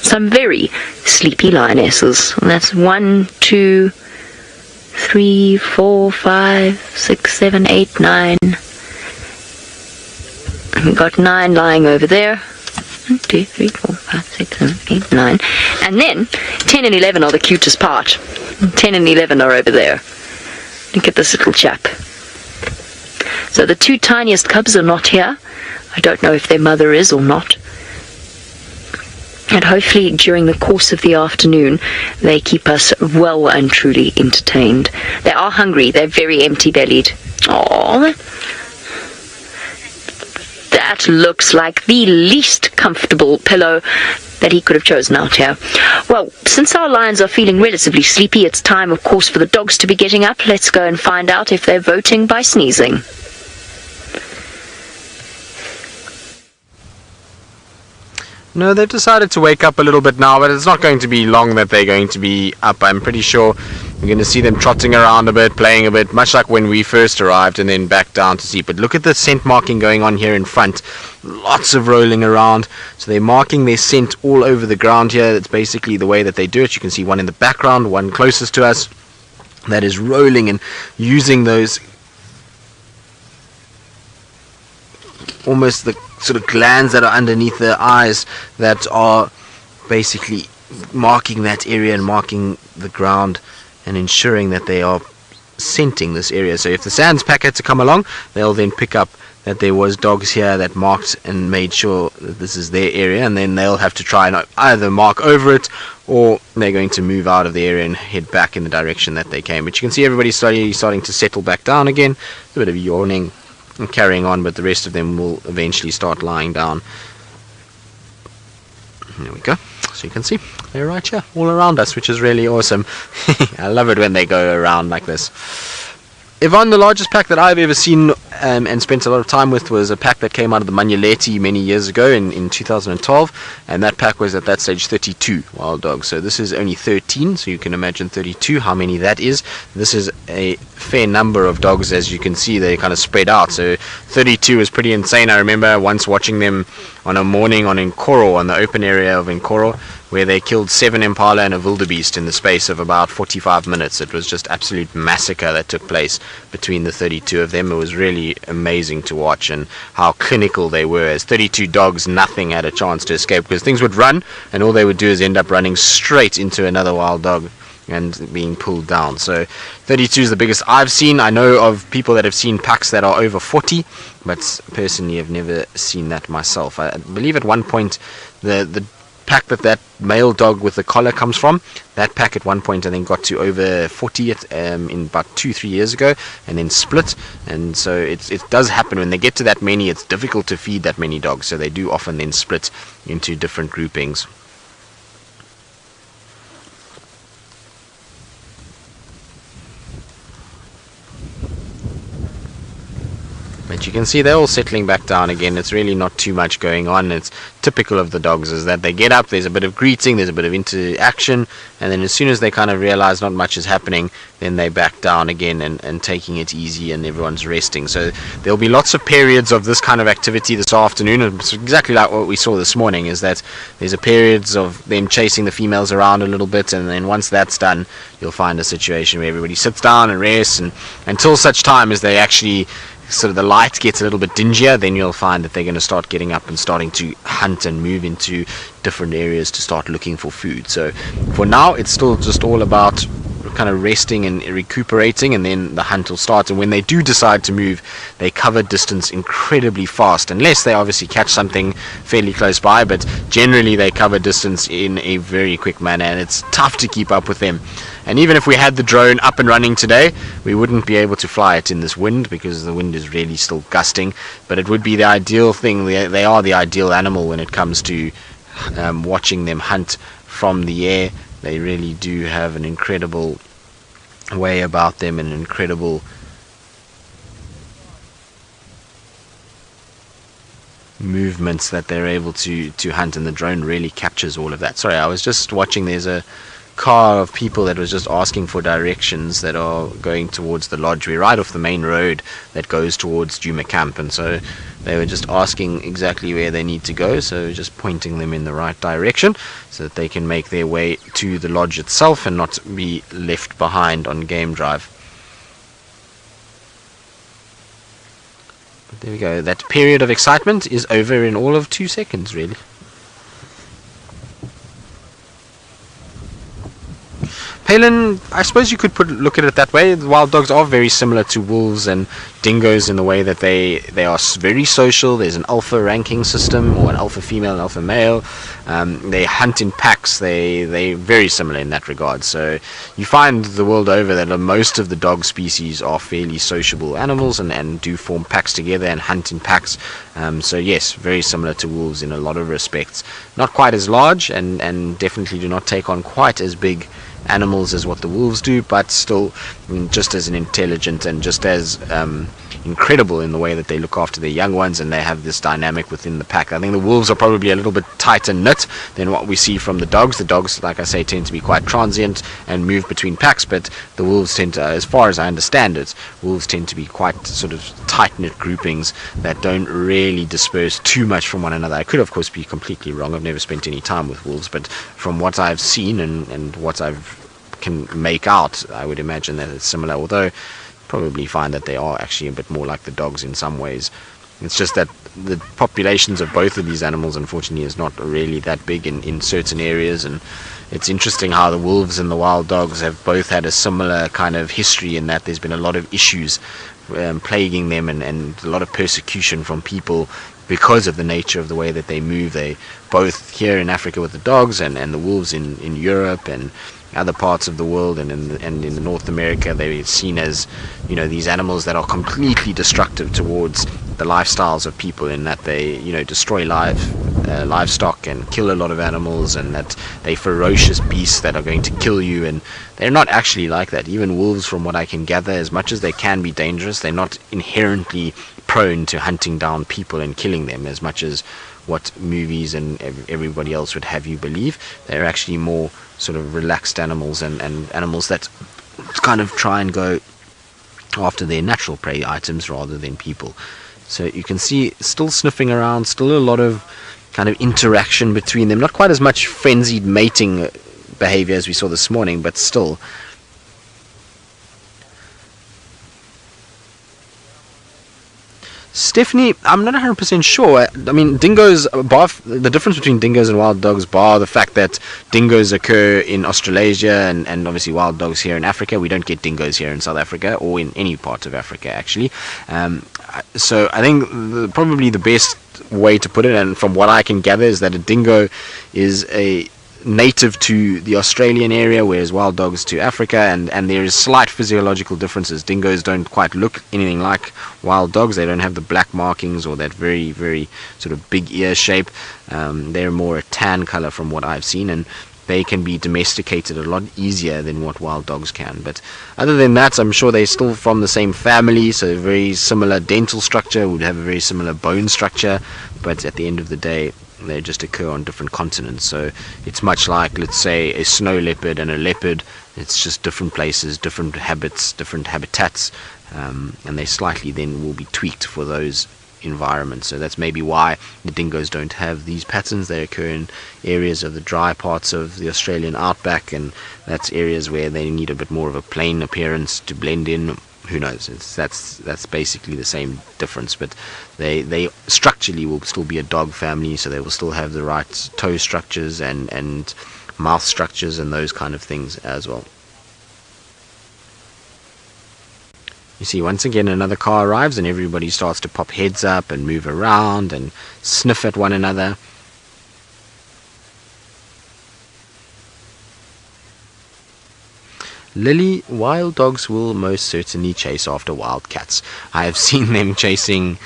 some very sleepy lionesses. And that's 1, 2, 3, 4, 5, 6, 7, 8, 9. And we've got 9 lying over there. 1, 2, 3, 4, 5, 6, 7, 8, 9. And then 10 and 11 are the cutest part. 10 and 11 are over there. Look at this little chap. So the 2 tiniest cubs are not here. I don't know if their mother is or not. And hopefully during the course of the afternoon they keep us well and truly entertained. They are hungry. They're very empty-bellied. Aww. That looks like the least comfortable pillow that he could have chosen out here. Well, since our lions are feeling relatively sleepy, it's time, of course, for the dogs to be getting up. Let's go and find out if they're voting by sneezing. No, they've decided to wake up a little bit now, but it's not going to be long that they're going to be up. I'm pretty sure you're going to see them trotting around a bit, playing a bit, much like when we first arrived, and then back down to sleep. But look at the scent marking going on here in front. Lots of rolling around. So they're marking their scent all over the ground here. That's basically the way that they do it. You can see one in the background, one closest to us, that is rolling and using those almost the sort of glands that are underneath their eyes that are basically marking that area and marking the ground and ensuring that they are scenting this area. So if the sands pack had to come along, they'll then pick up that there was dogs here that marked and made sure that this is their area, and then they'll have to try and either mark over it or they're going to move out of the area and head back in the direction that they came. But you can see everybody's starting to settle back down again. A bit of yawning and carrying on, but the rest of them will eventually start lying down. There we go. So you can see they're right here all around us, which is really awesome. I love it when they go around like this. Yvonne, the largest pack that I've ever seen and spent a lot of time with was a pack that came out of the Manyeleti many years ago in 2012, and that pack was at that stage 32 wild dogs. So this is only 13, so you can imagine 32, how many that is. This is a fair number of dogs. As you can see, they kind of spread out. So 32 is pretty insane. I remember once watching them on a morning on Nkoro, on the open area of Nkoro, where they killed 7 impala and a wildebeest in the space of about 45 minutes. It was just absolute massacre that took place between the 32 of them. It was really very amazing to watch, and how clinical they were. As 32 dogs, nothing had a chance to escape, because things would run and all they would do is end up running straight into another wild dog and being pulled down. So 32 is the biggest I've seen. I know of people that have seen packs that are over 40, but personally I've never seen that myself. I believe at one point the pack that male dog with the collar comes from, that pack at one point I think got to over 40 in about 2-3 years ago, and then split. And so it does happen when they get to that many. It's difficult to feed that many dogs, so they do often then split into different groupings. But you can see they're all settling back down again. It's really not too much going on. It's typical of the dogs, is that they get up, there's a bit of greeting, there's a bit of interaction, and then as soon as they kind of realize not much is happening, then they back down again and taking it easy, and everyone's resting. So there'll be lots of periods of this kind of activity this afternoon. It's exactly like what we saw this morning, is that there's a periods of them chasing the females around a little bit, and then once that's done, you'll find a situation where everybody sits down and rests, and until such time as they actually sort of the light gets a little bit dingier, then you'll find that they're going to start getting up and starting to hunt and move into different areas to start looking for food. So for now it's still just all about kind of resting and recuperating, and then the hunt will start. And when they do decide to move, they cover distance incredibly fast, unless they obviously catch something fairly close by, but generally they cover distance in a very quick manner, and it's tough to keep up with them. And even if we had the drone up and running today, we wouldn't be able to fly it in this wind, because the wind is really still gusting. But it would be the ideal thing. They are the ideal animal when it comes to watching them hunt from the air. They really do have an incredible way about them, and an incredible movements that they're able to hunt, and the drone really captures all of that. Sorry, I was just watching, there's a car of people that was just asking for directions that are going towards the lodge. We're right off the main road that goes towards Djuma camp, and so they were just asking exactly where they need to go, so just pointing them in the right direction so that they can make their way to the lodge itself and not be left behind on game drive. But there we go, that period of excitement is over in all of 2 seconds really. Palin, I suppose you could look at it that way. The wild dogs are very similar to wolves and dingoes in the way that they are very social. There's an alpha ranking system, or an alpha female and alpha male. They hunt in packs. They're very similar in that regard. So you find the world over that most of the dog species are fairly sociable animals, and do form packs together and hunt in packs. So yes, very similar to wolves in a lot of respects. Not quite as large, and definitely do not take on quite as big animals as what the wolves do, but still just as intelligent and just as incredible in the way that they look after their young ones, and they have this dynamic within the pack. I think the wolves are probably a little bit tighter knit than what we see from the dogs. The dogs, like I say, tend to be quite transient and move between packs, but the wolves tend to, as far as I understand it, wolves tend to be quite sort of tight-knit groupings that don't really disperse too much from one another. I could of course be completely wrong. I've never spent any time with wolves, but from what I've seen and what I've can make out, I would imagine that it's similar, although probably find that they are actually a bit more like the dogs in some ways. It's just that the populations of both of these animals unfortunately is not really that big in certain areas, and it's interesting how the wolves and the wild dogs have both had a similar kind of history, in that there's been a lot of issues plaguing them, and a lot of persecution from people because of the nature of the way that they move. They both here in Africa with the dogs, and the wolves in Europe and other parts of the world, and in North America, they're seen as, you know, these animals that are completely destructive towards the lifestyles of people, in that they, you know, destroy livestock and kill a lot of animals, and that they're ferocious beasts that are going to kill you. And they're not actually like that. Even wolves, from what I can gather, as much as they can be dangerous, they're not inherently prone to hunting down people and killing them as much as what movies and everybody else would have you believe. They're actually more sort of relaxed animals, and animals that kind of try and go after their natural prey items rather than people. So you can see still sniffing around, still a lot of kind of interaction between them. Not quite as much frenzied mating behavior as we saw this morning, but still. Stephanie, I'm not 100% sure. I mean, dingoes, the difference between dingoes and wild dogs, bar the fact that dingoes occur in Australasia and obviously wild dogs here in Africa. We don't get dingoes here in South Africa or in any part of Africa, actually. So I think probably the best way to put it, and from what I can gather, is that a dingo is a native to the Australian area, whereas wild dogs to Africa, and there is slight physiological differences. Dingoes don't quite look anything like wild dogs. They don't have the black markings or that very, very sort of big ear shape. They're more a tan color from what I've seen, and they can be domesticated a lot easier than what wild dogs can. But other than that, I'm sure they're still from the same family, so very similar dental structure, would have a very similar bone structure, but at the end of the day, they just occur on different continents. So it's much like, let's say, a snow leopard and a leopard. It's just different places, different habits, different habitats, and they slightly then will be tweaked for those environments. So that's maybe why the dingoes don't have these patterns. They occur in areas of the dry parts of the Australian outback, and that's areas where they need a bit more of a plain appearance to blend in. Who knows? That's basically the same difference, but they structurally will still be a dog family, so they will still have the right toe structures and mouth structures and those kind of things as well. You see, once again, another car arrives and everybody starts to pop heads up and move around and sniff at one another. Lily, wild dogs will most certainly chase after wild cats. I have seen them chasing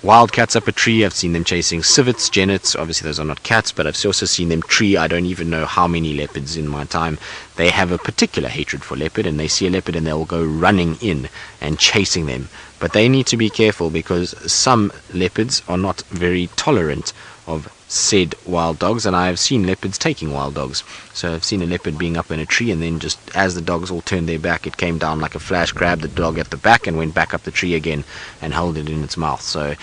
wild cats up a tree. I've seen them chasing civets, genets. Obviously those are not cats, but I've also seen them tree I don't even know how many leopards in my time. They have a particular hatred for leopard, and they see a leopard and they'll go running in and chasing them. But they need to be careful, because some leopards are not very tolerant of said wild dogs, and I have seen leopards taking wild dogs. So I've seen a leopard being up in a tree, and then just as the dogs all turned their back, it came down like a flash, grabbed the dog at the back and went back up the tree again and held it in its mouth. So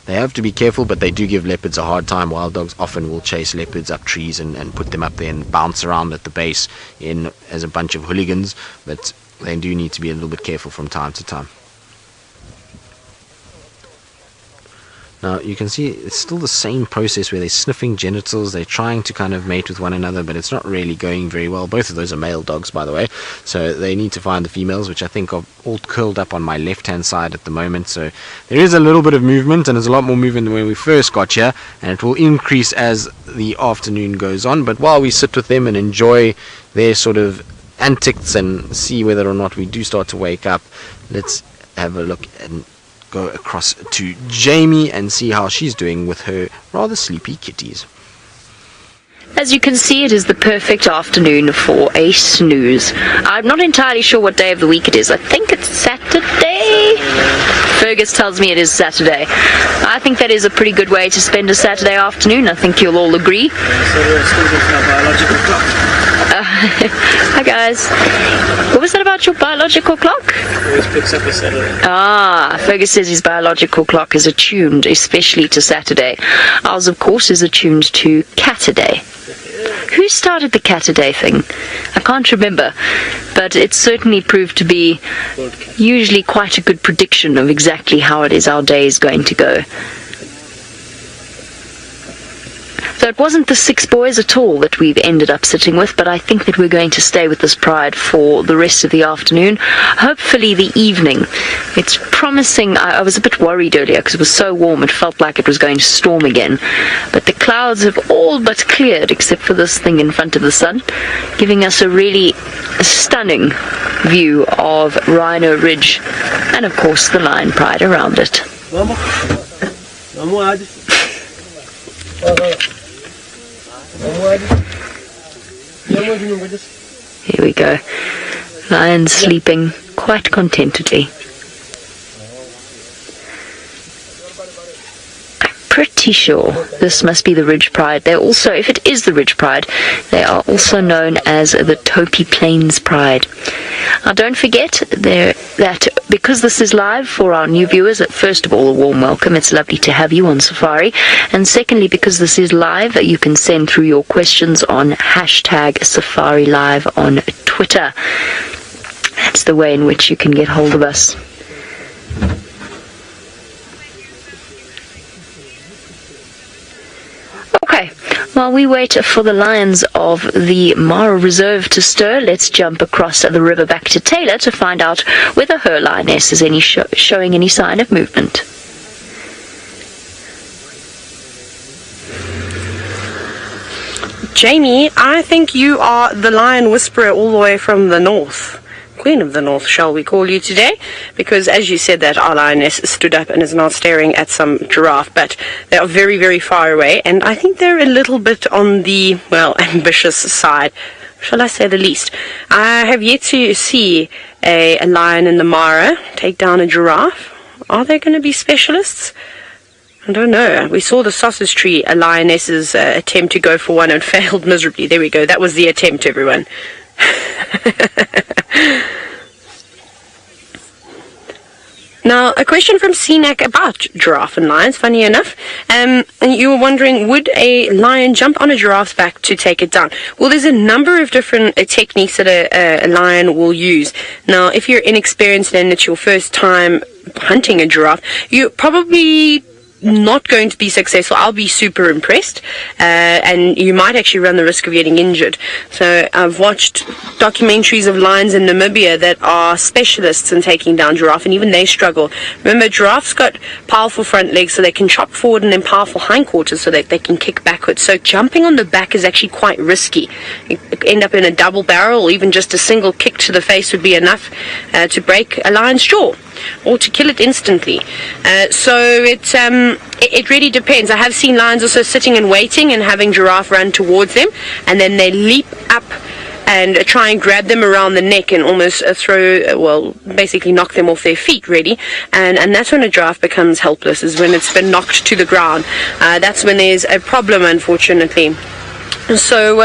they have to be careful, but they do give leopards a hard time. Wild dogs often will chase leopards up trees and put them up there and bounce around at the base in as a bunch of hooligans, but they do need to be a little bit careful from time to time. Now you can see it's still the same process where they're sniffing genitals, they're trying to kind of mate with one another, but it's not really going very well. Both of those are male dogs, by the way, so they need to find the females, which I think are all curled up on my left hand side at the moment. So there is a little bit of movement, and there's a lot more movement than when we first got here, and it will increase as the afternoon goes on. But while we sit with them and enjoy their sort of antics and see whether or not we do start to wake up, let's have a look and go across to Jamie and see how she's doing with her rather sleepy kitties. As you can see, it is the perfect afternoon for a snooze. I'm not entirely sure what day of the week it is. I think it's Saturday. Fergus tells me it is Saturday. I think that is a pretty good way to spend a Saturday afternoon. I think you'll all agree. Hi guys. What was that about your biological clock? Always picks up a Saturday. Ah, Fergus says his biological clock is attuned especially to Saturday. Ours, of course, is attuned to Cataday. Who started the Cataday thing? I can't remember, but it certainly proved to be usually quite a good prediction of exactly how it is our day is going to go. So it wasn't the 6 boys at all that we've ended up sitting with, but I think that we're going to stay with this pride for the rest of the afternoon, hopefully the evening. It's promising. I was a bit worried earlier because it was so warm, it felt like it was going to storm again, but the clouds have all but cleared except for this thing in front of the sun, giving us a really stunning view of Rhino Ridge and of course the Lion Pride around it. Here we go. Lions sleeping quite contentedly. Pretty sure this must be the Ridge Pride. They're also, if it is the Ridge Pride, they are also known as the Topi Plains Pride. Now don't forget that because this is live for our new viewers, first of all, a warm welcome. It's lovely to have you on Safari. And secondly, because this is live, you can send through your questions on #SafariLive on Twitter. That's the way in which you can get hold of us. While we wait for the lions of the Mara Reserve to stir, let's jump across the river back to Tayla to find out whether her lioness is showing any sign of movement. Jamie, I think you are the lion whisperer all the way from the north. Queen of the North, shall we call you today? Because as you said that, our lioness stood up and is now staring at some giraffe, but they are very, very far away, and I think they're a little bit on the, well, ambitious side, shall I say the least. I have yet to see a lion in the Mara take down a giraffe. Are they going to be specialists? I don't know. We saw the sausage tree, a lioness's attempt to go for one and failed miserably. There we go. That was the attempt, everyone. Now, a question from CNAC about giraffe and lions, funny enough. And you were wondering, would a lion jump on a giraffe's back to take it down? Well, there's a number of different techniques that a lion will use. Now, if you're inexperienced and it's your first time hunting a giraffe, you're probably not going to be successful. I'll be super impressed, and you might actually run the risk of getting injured. So I've watched documentaries of lions in Namibia that are specialists in taking down giraffe, and even they struggle. Remember, giraffes got powerful front legs so they can chop forward, and then powerful hindquarters so that they can kick backwards. So jumping on the back is actually quite risky. You end up in a double barrel, or even just a single kick to the face would be enough to break a lion's jaw or to kill it instantly. So it really depends. I have seen lions also sitting and waiting and having giraffe run towards them, and then they leap up and try and grab them around the neck and almost basically knock them off their feet, really. And that's when a giraffe becomes helpless, is when it's been knocked to the ground. That's when there's a problem, unfortunately. So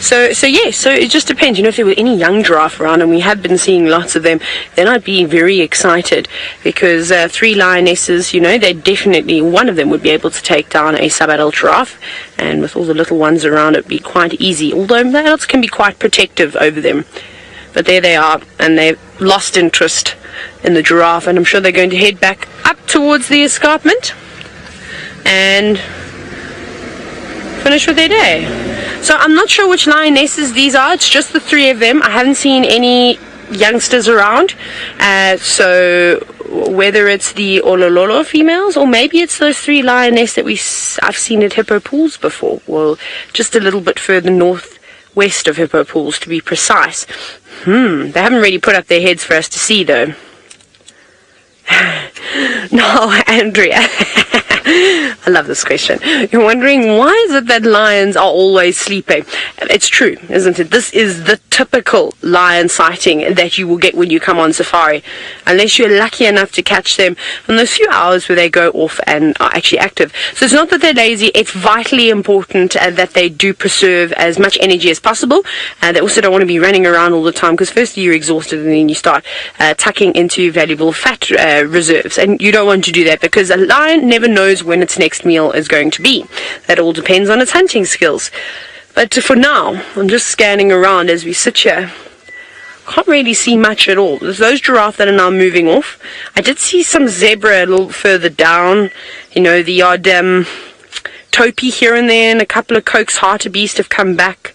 it just depends. You know, if there were any young giraffe around, and we have been seeing lots of them, then I'd be very excited, because 3 lionesses, you know, they definitely, one of them would be able to take down a sub-adult giraffe, and with all the little ones around, it'd be quite easy, although the adults can be quite protective over them. But there they are, and they've lost interest in the giraffe, and I'm sure they're going to head back up towards the escarpment and finish with their day. So I'm not sure which lionesses these are. It's just the 3 of them. I haven't seen any youngsters around. So whether it's the Olololo females, or maybe it's those 3 lionesses that I've seen at Hippo Pools before. Well, just a little bit further northwest of Hippo Pools, to be precise. They haven't really put up their heads for us to see, though. No, Andrea. I love this question. You're wondering, why is it that lions are always sleeping? It's true, isn't it? This is the typical lion sighting that you will get when you come on safari, unless you're lucky enough to catch them in those few hours where they go off and are actually active. So it's not that they're lazy. It's vitally important that they do preserve as much energy as possible. They also don't want to be running around all the time, because firstly you're exhausted, and then you start tucking into valuable fat reserves, and you don't want to do that, because a lion never knows when its next meal is going to be. That all depends on its hunting skills. But for now, I'm just scanning around as we sit here. Can't really see much at all. There's those giraffe that are now moving off. I did see some zebra a little further down. You know, the odd topi here and there, and a couple of Coke's hartebeest have come back.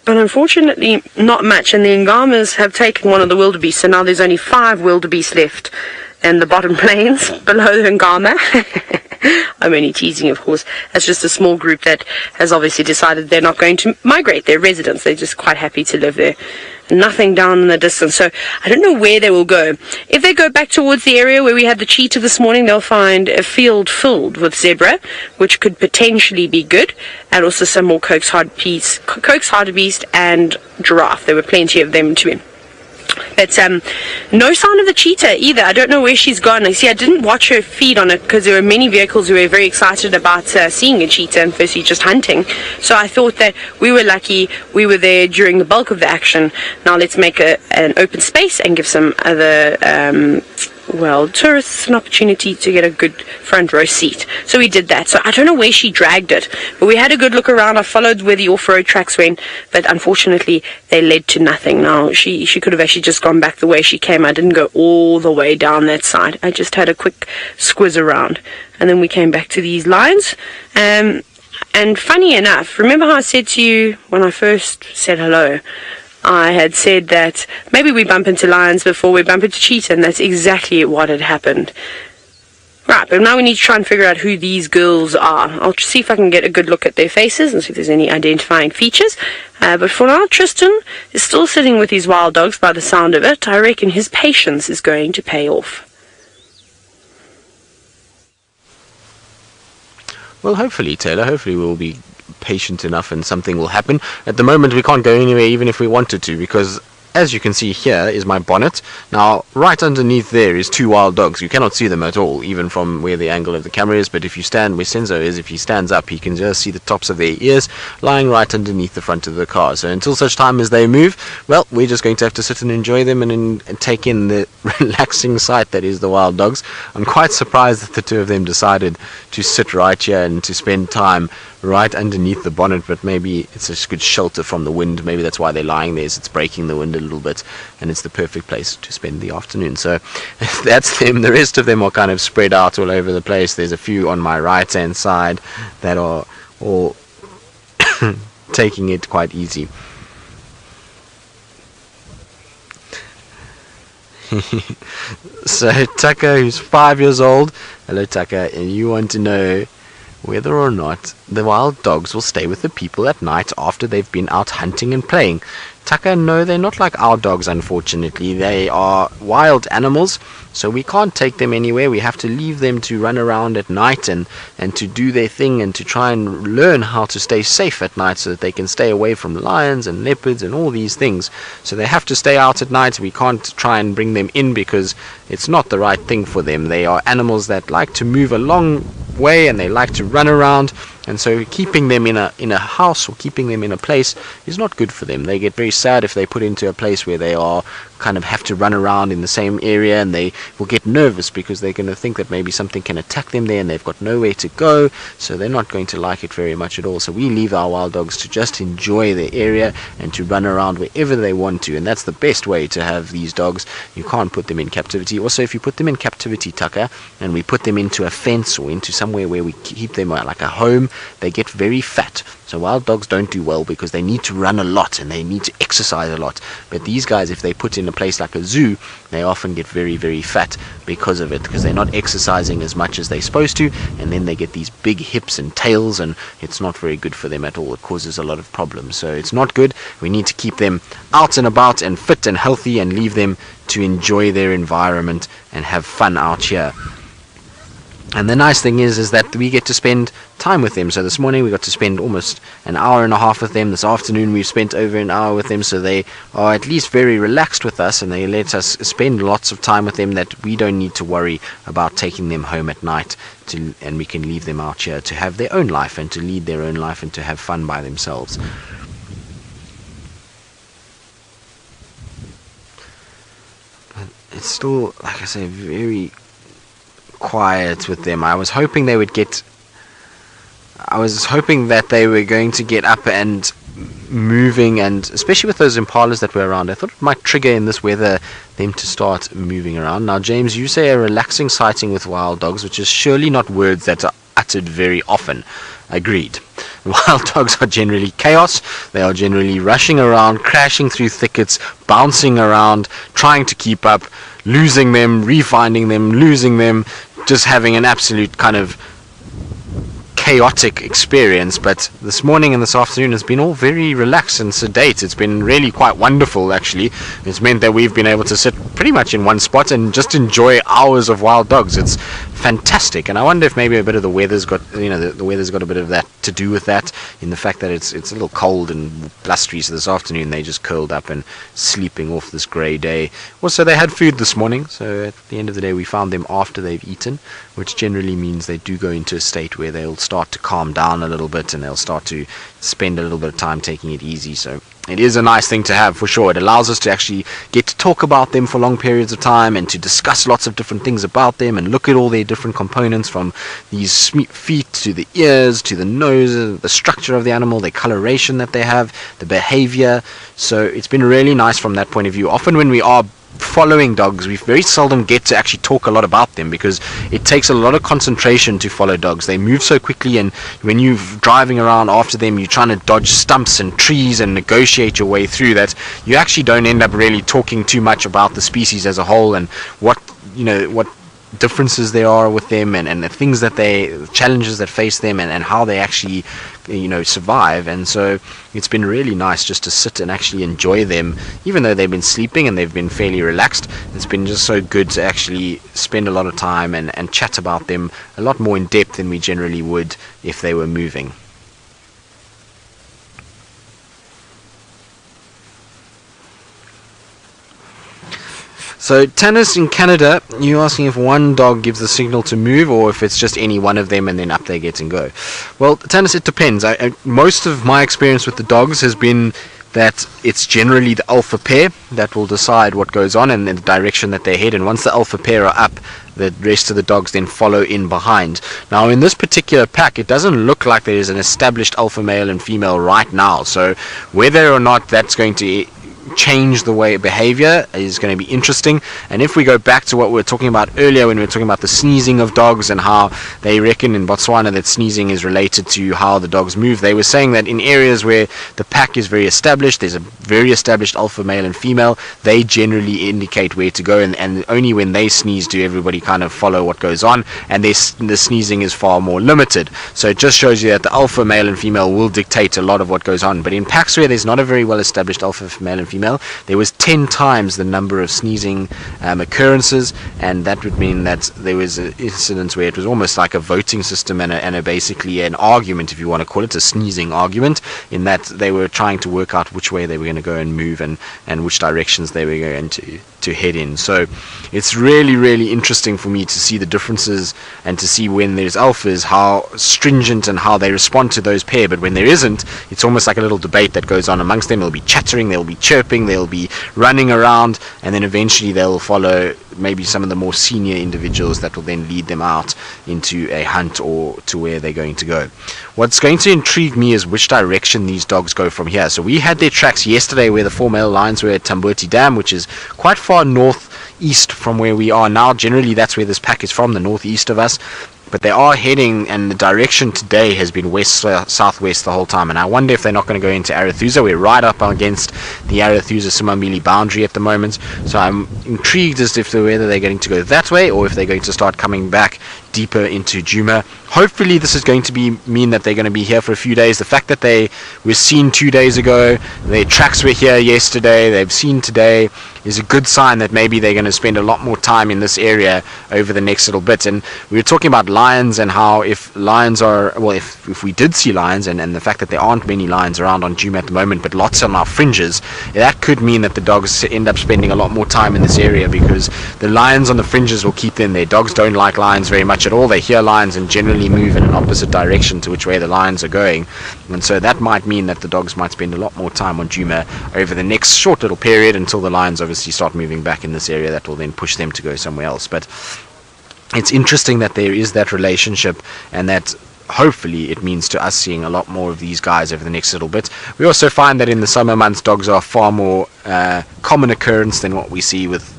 But unfortunately, not much. And the Angamas have taken one of the wildebeest, so now there's only 5 wildebeest left in the bottom plains below the Angama. I'm only teasing, of course. That's just a small group that has obviously decided they're not going to migrate their residents. They're just quite happy to live there. Nothing down in the distance. So I don't know where they will go. If they go back towards the area where we had the cheetah this morning, they'll find a field filled with zebra, which could potentially be good, and also some more Coke's hartebeest and giraffe. There were plenty of them too. But no sign of the cheetah either. I don't know where she's gone. I didn't watch her feed on it, because there were many vehicles who were very excited about seeing a cheetah and firstly just hunting. So I thought that we were lucky we were there during the bulk of the action. Now let's make an open space and give some other tourists an opportunity to get a good front row seat. So we did that. So I don't know where she dragged it, but we had a good look around. I followed where the off-road tracks went, but unfortunately they led to nothing. Now she could have actually just gone back the way she came. I didn't go all the way down that side. I just had a quick squiz around, and then we came back to these lines. And funny enough, remember how I said to you when I first said hello, I had said that maybe we bump into lions before we bump into cheetah, and that's exactly what had happened. Right, but now we need to try and figure out who these girls are. I'll see if I can get a good look at their faces and see if there's any identifying features. But for now, Tristan is still sitting with his wild dogs by the sound of it. I reckon his patience is going to pay off. Well, hopefully, Taylor, hopefully we'll be patient enough and something will happen. At the moment, we can't go anywhere even if we wanted to, because as you can see here is my bonnet. Now, right underneath there is two wild dogs. You cannot see them at all, even from where the angle of the camera is, but if you stand where Senzo is, if he stands up, he can just see the tops of their ears lying right underneath the front of the car. So until such time as they move, well, we're just going to have to sit and enjoy them and take in the relaxing sight that is the wild dogs. I'm quite surprised that the two of them decided to sit right here and to spend time right underneath the bonnet, but maybe it's a good shelter from the wind. Maybe that's why they're lying there, so it's breaking the wind a little bit, and it's the perfect place to spend the afternoon. So that's them. The rest of them are kind of spread out all over the place. There's a few on my right hand side that are all taking it quite easy. So Tucker, who's 5 years old, hello Tucker, and you want to know whether or not the wild dogs will stay with the people at night after they've been out hunting and playing. Tucker, no, they're not like our dogs, unfortunately. They are wild animals, so we can't take them anywhere. We have to leave them to run around at night and to do their thing and to try and learn how to stay safe at night so that they can stay away from lions and leopards and all these things. So they have to stay out at night. We can't try and bring them in because it's not the right thing for them. They are animals that like to move a long way and they like to run around, and so keeping them in a house or keeping them in a place is not good for them. They get very sad if they put into a place where they are kind of have to run around in the same area, and they will get nervous because they're going to think that maybe something can attack them there and they've got nowhere to go, so they're not going to like it very much at all. So we leave our wild dogs to just enjoy the area and to run around wherever they want to, and that's the best way to have these dogs. You can't put them in captivity. Also, if you put them in captivity, Tucker, and we put them into a fence or into somewhere where we keep them like a home, they get very fat. So wild dogs don't do well because they need to run a lot and they need to exercise a lot. But these guys, if they put in a place like a zoo, they often get very, very fat because of it, because they're not exercising as much as they're supposed to, and then they get these big hips and tails, and it's not very good for them at all. It causes a lot of problems. So it's not good. We need to keep them out and about and fit and healthy and leave them to enjoy their environment and have fun out here. And the nice thing is that we get to spend time with them. So this morning we got to spend almost an hour and a half with them. This afternoon we've spent over an hour with them. So they are at least very relaxed with us, and they let us spend lots of time with them that we don't need to worry about taking them home at night, and we can leave them out here to have their own life and to lead their own life and to have fun by themselves. But it's still, like I say, very quiet with them. I was hoping that they were going to get up and moving, and especially with those impalas that were around, I thought it might trigger in this weather them to start moving around. Now, James, you say a relaxing sighting with wild dogs, which is surely not words that are uttered very often. Agreed. Wild dogs are generally chaos. They are generally rushing around, crashing through thickets, bouncing around, trying to keep up, losing them, refinding them, losing them, just having an absolute kind of chaotic experience. But this morning and this afternoon has been all very relaxed and sedate. It's been really quite wonderful, actually. It's meant that we've been able to sit pretty much in one spot and just enjoy hours of wild dogs. It's fantastic, and I wonder if maybe a bit of the weather's got, the weather's got a bit of that to do with that, in the fact that it's a little cold and blustery. So this afternoon they just curled up and sleeping off this grey day. Also, they had food this morning, so at the end of the day we found them after they've eaten, which generally means they do go into a state where they'll start to calm down a little bit and they'll start to spend a little bit of time taking it easy. So it is a nice thing to have, for sure. It allows us to actually get to talk about them for long periods of time and to discuss lots of different things about them and look at all their different components, from these feet to the ears to the nose, the structure of the animal, the coloration that they have, the behavior. So it's been really nice from that point of view. Often when we are following dogs, we very seldom get to actually talk a lot about them because it takes a lot of concentration to follow dogs. They move so quickly, and when you're driving around after them, you're trying to dodge stumps and trees and negotiate your way through that. You actually don't end up really talking too much about the species as a whole and what differences there are with them, and the things that challenges that face them, and how they actually survive. And so it's been really nice just to sit and actually enjoy them, even though they've been sleeping and they've been fairly relaxed. It's been just so good to actually spend a lot of time and chat about them a lot more in depth than we generally would if they were moving. So Tanis in Canada, you're asking if one dog gives the signal to move or if it's just any one of them and then up they get and go. Well, Tanis, it depends. Most of my experience with the dogs has been that it's generally the alpha pair that will decide what goes on and the direction that they head, and once the alpha pair are up, the rest of the dogs then follow in behind. Now in this particular pack, it doesn't look like there is an established alpha male and female right now, so whether or not that's going to change the way behavior is going to be interesting. And if we go back to what we were talking about earlier when we were talking about the sneezing of dogs and how they reckon in Botswana that sneezing is related to how the dogs move, they were saying that in areas where the pack is very established, there's a very established alpha male and female, they generally indicate where to go, and only when they sneeze do everybody kind of follow what goes on, and the sneezing is far more limited. So it just shows you that the alpha male and female will dictate a lot of what goes on. But in packs where there's not a very well established alpha male and female, there was 10 times the number of sneezing occurrences, and that would mean that there was incidents where it was almost like a voting system and basically an argument, if you want to call it, a sneezing argument, in that they were trying to work out which way they were going to go and move and which directions they were going to head in. So it's really, really interesting for me to see the differences and to see when there's alphas, how stringent and how they respond to those pair. But when there isn't, it's almost like a little debate that goes on amongst them. They'll be chattering, they'll be chirping, they'll be running around, and then eventually they'll follow maybe some of the more senior individuals that will then lead them out into a hunt or to where they're going to go. What's going to intrigue me is which direction these dogs go from here. So we had their tracks yesterday where the 4 male lions were at Tambuti Dam, which is quite far northeast from where we are now. Generally that's where this pack is from, the northeast of us. But they are heading, and the direction today has been west-southwest the whole time. And I wonder if they're not going to go into Arathusa. We're right up against the Arathusa-Simamili boundary at the moment. So I'm intrigued as to whether they're going to go that way or if they're going to start coming back deeper into Djuma. Hopefully this is going to mean that they're going to be here for a few days. The fact that they were seen 2 days ago, their tracks were here yesterday, they've seen today, is a good sign that maybe they're going to spend a lot more time in this area over the next little bit. And we were talking about lions and how if lions are, well, if we did see lions and the fact that there aren't many lions around on Djuma at the moment, but lots on our fringes, that could mean that the dogs end up spending a lot more time in this area, because the lions on the fringes will keep them there. Dogs don't like lions very much at all. They hear lions and generally move in an opposite direction to which way the lions are going, and so that might mean that the dogs might spend a lot more time on Djuma over the next short little period until the lions obviously start moving back in this area. That will then push them to go somewhere else. But it's interesting that there is that relationship, and that hopefully it means to us seeing a lot more of these guys over the next little bit. We also find that in the summer months dogs are far more common occurrence than what we see with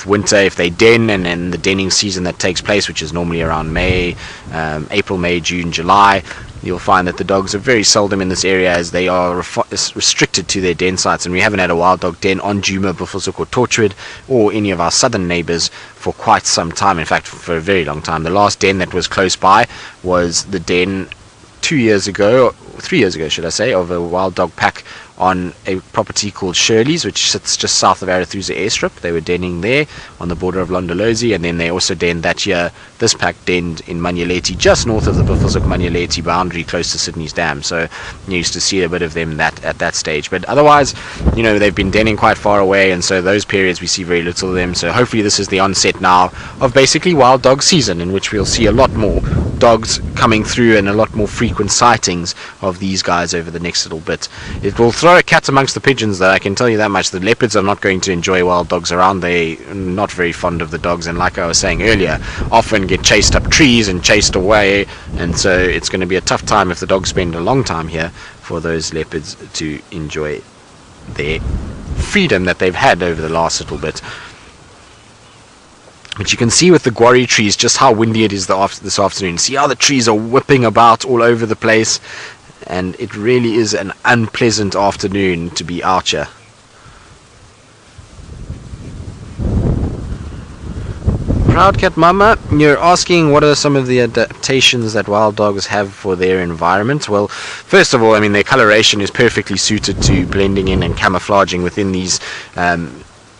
winter. If they den, and then the denning season that takes place, which is normally around April, May, June, July, you'll find that the dogs are very seldom in this area, as they are restricted to their den sites. And we haven't had a wild dog den on Djuma, Buffelshoek or Torchwood or any of our southern neighbours for quite some time. In fact, for a very long time. The last den that was close by was the den 2 years ago, or 3 years ago should I say, of a wild dog pack on a property called Shirley's, which sits just south of Arathusa airstrip. They were denning there on the border of Londolozi, and then they also denned that year. This pack denned in Manyeleti, just north of the Buffelshoek-Manyeleti boundary, close to Sydney's Dam. So you used to see a bit of them at that stage. But otherwise, they've been denning quite far away, and so those periods we see very little of them. So hopefully this is the onset now of basically wild dog season, in which we'll see a lot more dogs coming through and a lot more frequent sightings of these guys over the next little bit. It will throw a cat amongst the pigeons, though, I can tell you that much. The leopards are not going to enjoy wild dogs around. They're not very fond of the dogs, and like I was saying earlier, often get chased up trees and chased away, and so it's going to be a tough time if the dogs spend a long time here for those leopards to enjoy their freedom that they've had over the last little bit. But you can see with the guarri trees just how windy it is this afternoon. See how the trees are whipping about all over the place, and it really is an unpleasant afternoon to be out here. Proud Cat Mama, you're asking what are some of the adaptations that wild dogs have for their environment. Well, first of all, I mean, their coloration is perfectly suited to blending in and camouflaging within these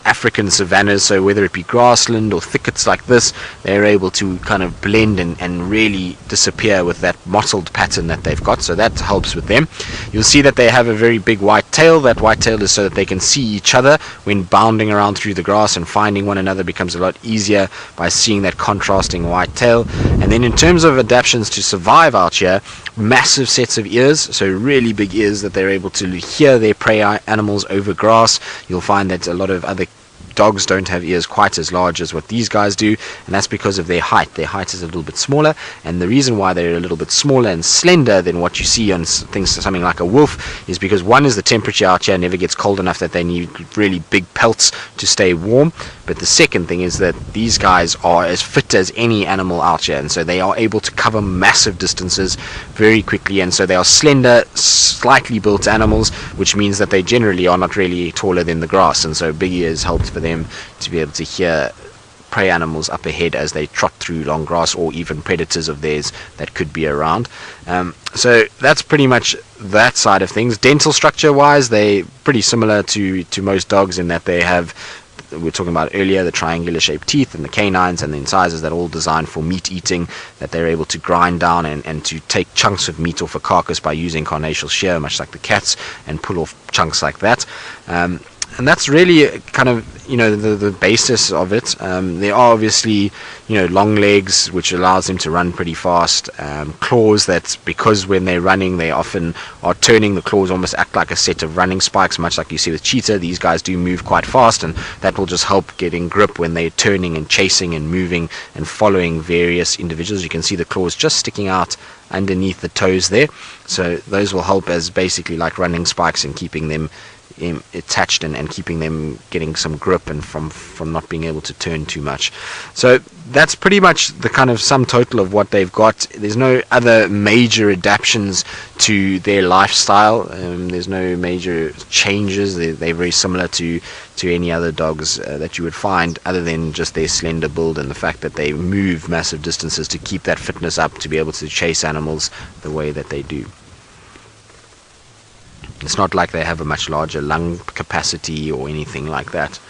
African savannas, so whether it be grassland or thickets like this, they're able to kind of blend and really disappear with that mottled pattern that they've got, so that helps with them. You'll see that they have a very big white tail. That white tail is so that they can see each other when bounding around through the grass, and finding one another becomes a lot easier by seeing that contrasting white tail. And then in terms of adaptations to survive out here, massive sets of ears, so really big ears that they're able to hear their prey animals over grass. You'll find that a lot of other dogs don't have ears quite as large as what these guys do, and that's because of their height. Their height is a little bit smaller, and the reason why they're a little bit smaller and slender than what you see on something like a wolf is because one is the temperature out here never gets cold enough that they need really big pelts to stay warm, but the second thing is that these guys are as fit as any animal out here, and so they are able to cover massive distances very quickly, and so they are slender, slightly built animals, which means that they generally are not really taller than the grass, and so big ears helps for them to be able to hear prey animals up ahead as they trot through long grass, or even predators of theirs that could be around. So that's pretty much that side of things. Dental structure wise, they're pretty similar to most dogs in that they have, we were talking about earlier, the triangular shaped teeth and the canines and the incisors that are all designed for meat eating, that they're able to grind down and to take chunks of meat off a carcass by using carnassial shear, much like the cats, and pull off chunks like that. And that's really kind of, the basis of it. There are obviously, long legs, which allows them to run pretty fast. Claws that, because when they're running, they often are turning the claws, almost act like a set of running spikes, much like you see with cheetah. These guys do move quite fast, and that will just help getting grip when they're turning and chasing and moving and following various individuals. You can see the claws just sticking out underneath the toes there. So those will help as basically like running spikes and keeping them attached and keeping them getting some grip and from not being able to turn too much. So that's pretty much the kind of sum total of what they've got. There's no other major adaptations to their lifestyle. There's no major changes. They're very similar to any other dogs that you would find, other than just their slender build and the fact that they move massive distances to keep that fitness up, to be able to chase animals the way that they do. It's not like they have a much larger lung capacity or anything like that.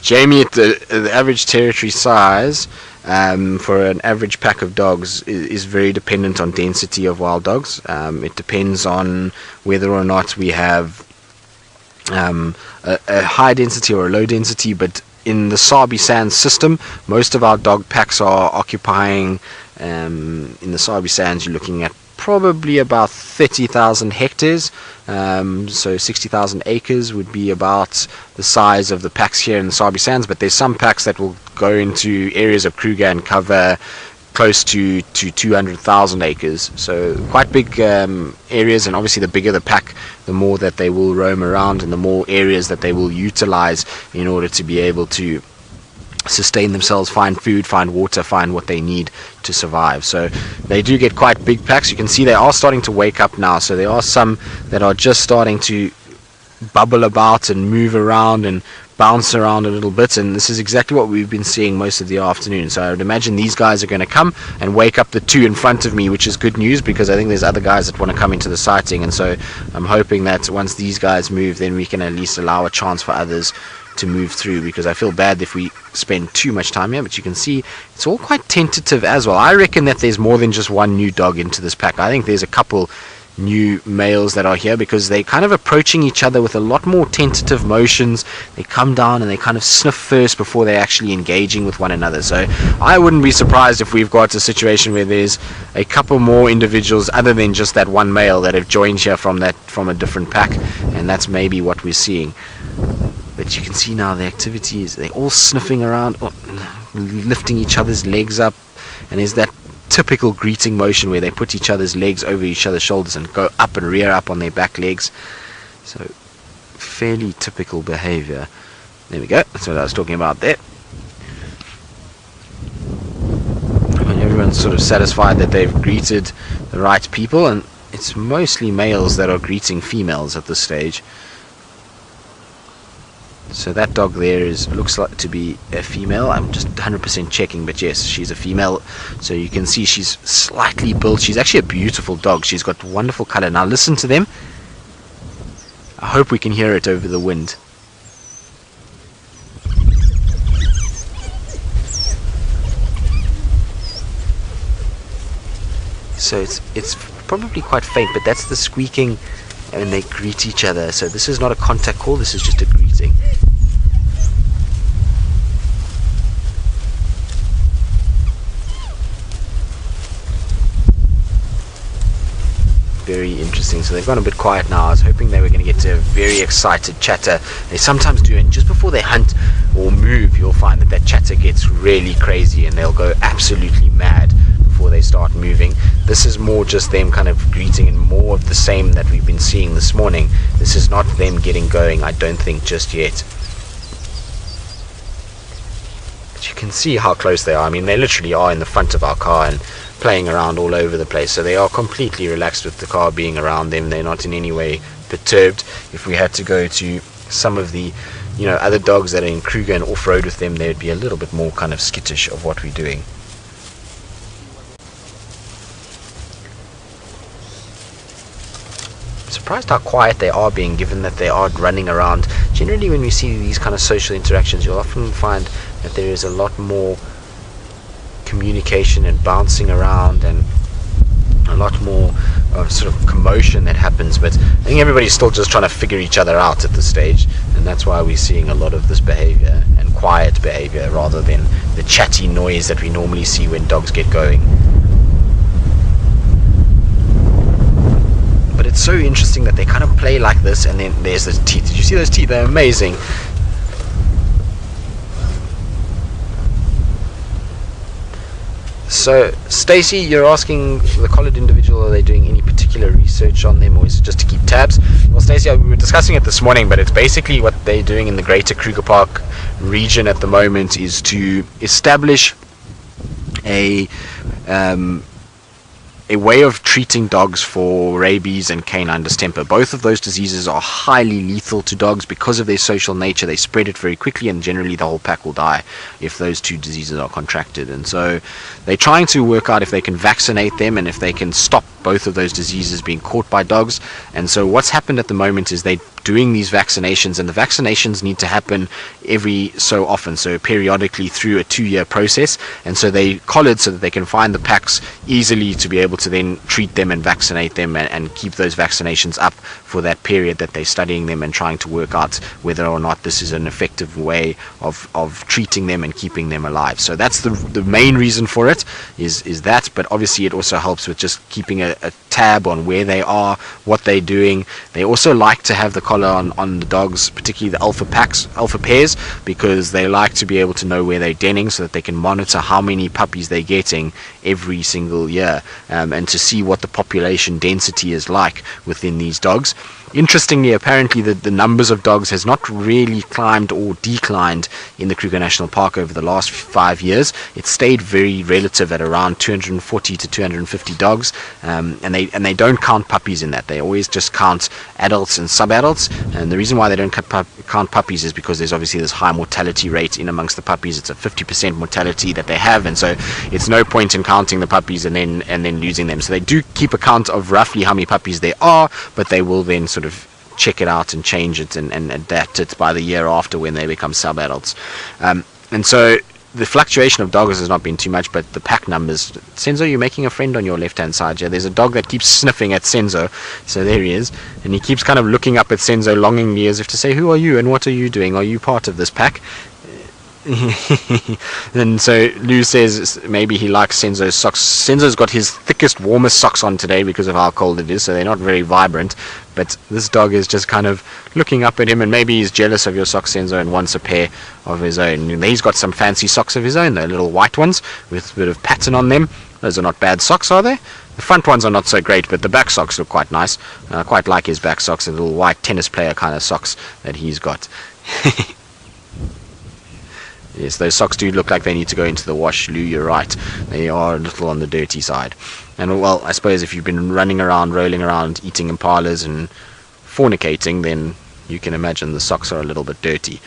Jamie, the average territory size for an average pack of dogs is very dependent on density of wild dogs. It depends on whether or not we have a high density or a low density, but in the Sabi Sands system, most of our dog packs are occupying, in the Sabi Sands, you're looking at probably about 30,000 hectares, so 60,000 acres would be about the size of the packs here in the Sabi Sands, but there's some packs that will go into areas of Kruger and cover close to 200,000 acres, so quite big areas, and obviously the bigger the pack, the more that they will roam around and the more areas that they will utilize in order to be able to sustain themselves, find food, find water, find what they need to survive. So they do get quite big packs. You can see they are starting to wake up now, so there are some that are just starting to bubble about and move around and bounce around a little bit, and this is exactly what we've been seeing most of the afternoon. So I would imagine these guys are going to come and wake up the two in front of me, which is good news, because I think there's other guys that want to come into the sighting, and so I'm hoping that once these guys move, then we can at least allow a chance for others to move through, because I feel bad if we spend too much time here. But you can see it's all quite tentative as well. I reckon that there's more than just one new dog into this pack. I think there's a couple new males that are here, because they're kind of approaching each other with a lot more tentative motions. They come down and they kind of sniff first before they're actually engaging with one another. So I wouldn't be surprised if we've got a situation where there's a couple more individuals other than just that one male that have joined here from a different pack, and that's maybe what we're seeing. But you can see now the activity is they're all sniffing around, lifting each other's legs up, and there's that typical greeting motion where they put each other's legs over each other's shoulders and go up and rear up on their back legs. So fairly typical behavior. There we go, that's what I was talking about there. When everyone's sort of satisfied that they've greeted the right people, and it's mostly males that are greeting females at this stage. So that dog there looks like to be a female. I'm just 100% checking, but yes, she's a female. So you can see she's slightly built. She's actually a beautiful dog. She's got wonderful color. Now listen to them. I hope we can hear it over the wind. So it's probably quite faint, but that's the squeaking and they greet each other. So this is not a contact call, this is just a greeting. Very interesting. So they've gone a bit quiet now. I was hoping they were going to get to a very excited chatter. They sometimes do, and just before they hunt or move, you'll find that chatter gets really crazy and they'll go absolutely mad before they start moving. This is more just them kind of greeting, and more of the same that we've been seeing this morning. This is not them getting going, I don't think, just yet. But you can see how close they are. I mean, they literally are in the front of our car and playing around all over the place. So they are completely relaxed with the car being around them. They're not in any way perturbed. If we had to go to some of the other dogs that are in Kruger and off-road with them, they'd be a little bit more kind of skittish of what we're doing. Surprised how quiet they are being, given that they are running around. Generally when we see these kind of social interactions, you'll often find that there is a lot more communication and bouncing around and a lot more sort of commotion that happens, but I think everybody's still just trying to figure each other out at this stage, and that's why we're seeing a lot of this behavior, and quiet behavior rather than the chatty noise that we normally see when dogs get going. But it's so interesting that they kind of play like this, and then there's the teeth. Did you see those teeth? They're amazing. So, Stacey, you're asking the collared individual, are they doing any particular research on them, or is it just to keep tabs? Well, Stacey, we were discussing it this morning, but it's basically what they're doing in the greater Kruger Park region at the moment is to establish a way of treating dogs for rabies and canine distemper. Both of those diseases are highly lethal to dogs because of their social nature. They spread it very quickly, and generally the whole pack will die if those two diseases are contracted. And so they're trying to work out if they can vaccinate them and if they can stop both of those diseases being caught by dogs. And so what's happened at the moment is they're doing these vaccinations, and the vaccinations need to happen every so often, so periodically through a 2-year process. And so they collared so that they can find the packs easily to be able to then treat them and vaccinate them and keep those vaccinations up for that period that they're studying them and trying to work out whether or not this is an effective way of treating them and keeping them alive. So that's the main reason for it is that, but obviously it also helps with just keeping a tab on where they are, what they're doing. They also like to have the collar on the dogs, particularly the alpha pairs, because they like to be able to know where they're denning so that they can monitor how many puppies they're getting every single year, and to see what the population density is like within these dogs. Interestingly, apparently the numbers of dogs has not really climbed or declined in the Kruger National Park over the last 5 years. It stayed very relative at around 240 to 250 dogs, and they don't count puppies in that. They always just count adults and sub-adults, and the reason why they don't count puppies is because there's obviously this high mortality rate in amongst the puppies. It's a 50% mortality that they have, and so it's no point in counting the puppies and then losing them. So they do keep a count of roughly how many puppies there are, but they will then sort of check it out and change it and adapt it by the year after when they become sub-adults. And so the fluctuation of dogs has not been too much, but the pack numbers. Senzo, you're making a friend on your left-hand side here. There's a dog that keeps sniffing at Senzo. So there he is. And he keeps kind of looking up at Senzo longingly as if to say, who are you and what are you doing? Are you part of this pack? And so Lou says maybe he likes Senzo's socks. Senzo's got his thickest, warmest socks on today because of how cold it is, so they're not very vibrant. But this dog is just kind of looking up at him, and maybe he's jealous of your socks, Senzo, and wants a pair of his own. And he's got some fancy socks of his own, though, little white ones with a bit of pattern on them. Those are not bad socks, are they? The front ones are not so great, but the back socks look quite nice. I quite like his back socks, the little white tennis player kind of socks that he's got. Yes, those socks do look like they need to go into the wash, Lou, you're right. They are a little on the dirty side. And, well, I suppose if you've been running around, rolling around, eating impalas and fornicating, then you can imagine the socks are a little bit dirty.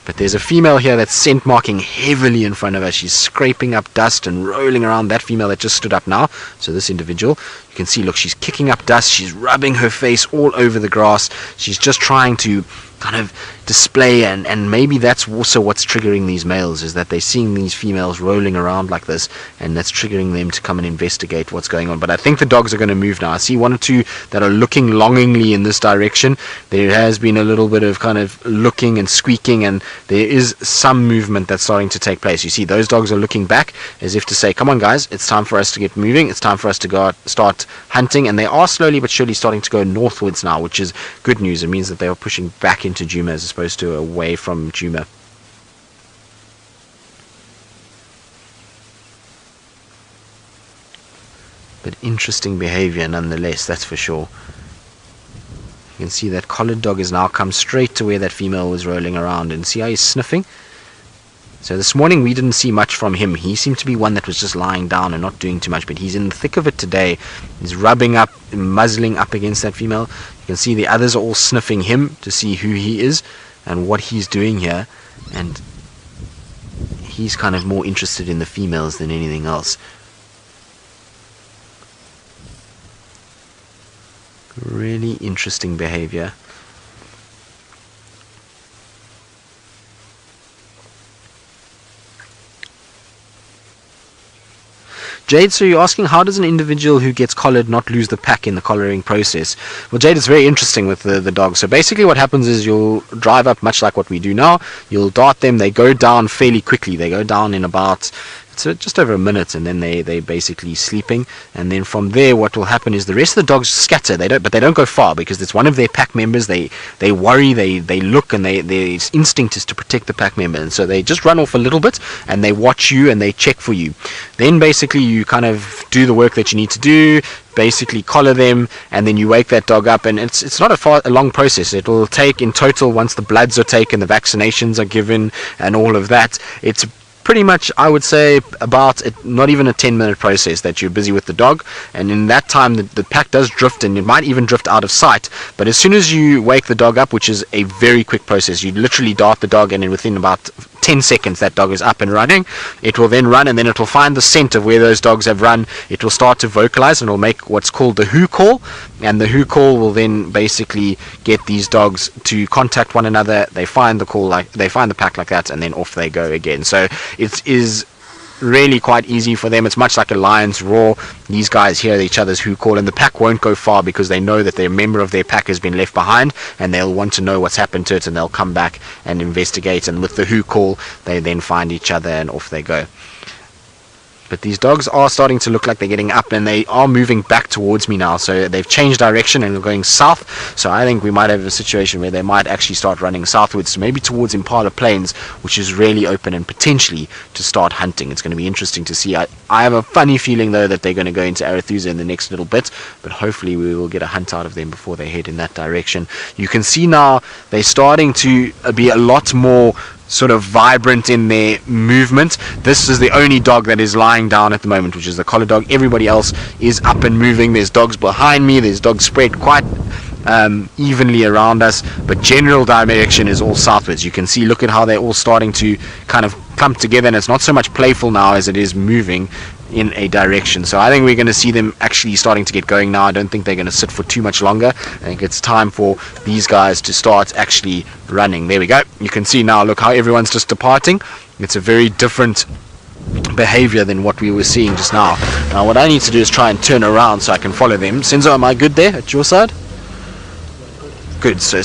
But there's a female here that's scent marking heavily in front of her. She's scraping up dust and rolling around. That female that just stood up now, so this individual, you can see, look, she's kicking up dust. She's rubbing her face all over the grass. She's just trying to kind of display, and maybe that's also what's triggering these males, is that they're seeing these females rolling around like this, and that's triggering them to come and investigate what's going on. But I think the dogs are going to move now. I see one or two that are looking longingly in this direction. There has been a little bit of kind of looking and squeaking, and there is some movement that's starting to take place. You see those dogs are looking back as if to say, come on guys, it's time for us to get moving, it's time for us to go out, start hunting. And they are slowly but surely starting to go northwards now, which is good news. It means that they are pushing back into Djuma as opposed to away from Djuma. But interesting behavior nonetheless, that's for sure. You can see that collared dog has now come straight to where that female was rolling around, and see how he's sniffing. So this morning we didn't see much from him. He seemed to be one that was just lying down and not doing too much, but he's in the thick of it today. He's rubbing up, muzzling up against that female. You can see the others are all sniffing him to see who he is and what he's doing here, and he's kind of more interested in the females than anything else. Really interesting behavior. Jade, so you're asking, how does an individual who gets collared not lose the pack in the collaring process? Well, Jade, it's very interesting with the dog. So basically what happens is you'll drive up much like what we do now. You'll dart them. They go down fairly quickly. They go down in about just over a minute, and then they basically sleeping. And then from there, what will happen is the rest of the dogs scatter. But they don't go far because it's one of their pack members. They worry, they look, and their instinct is to protect the pack member. And so they just run off a little bit, and they watch you and they check for you. Then basically you kind of do the work that you need to do. Basically collar them, and then you wake that dog up, and it's not a long process. It will take in total, once the bloods are taken, the vaccinations are given, and all of that, it's pretty much, I would say, about not even a 10-minute process that you're busy with the dog. And in that time the pack does drift, and it might even drift out of sight. But as soon as you wake the dog up, which is a very quick process, you literally dart the dog, and then within about 10 seconds that dog is up and running. It will then run, and then it will find the scent of where those dogs have run. It will start to vocalize, and it will make what's called the who call, and the who call will then basically get these dogs to contact one another. They find the call, like they find the pack like that, and then off they go again. So it is really quite easy for them. It's much like a lion's roar. These guys hear each other's who call, and the pack won't go far because they know that their member of their pack has been left behind, and they'll want to know what's happened to it, and they'll come back and investigate. And with the who call, they then find each other, and off they go. But these dogs are starting to look like they're getting up, and they are moving back towards me now. So they've changed direction and are going south. So I think we might have a situation where they might actually start running southwards, maybe towards Impala Plains, which is really open, and potentially to start hunting. It's going to be interesting to see. I have a funny feeling, though, that they're going to go into Arathusa in the next little bit, but hopefully we will get a hunt out of them before they head in that direction. You can see now they're starting to be a lot more sort of vibrant in their movement. This is the only dog that is lying down at the moment, which is the collar dog. Everybody else is up and moving. There's dogs behind me. There's dogs spread quite evenly around us, but general direction is all southwards. You can see, look at how they're all starting to kind of come together, and it's not so much playful now as it is moving in a direction. So I think we're going to see them actually starting to get going now. I don't think they're going to sit for too much longer. I think it's time for these guys to start actually running. There we go. You can see now, look how everyone's just departing. It's a very different behavior than what we were seeing just now. Now what I need to do is try and turn around so I can follow them. Senzo, am I good there at your side? Good. So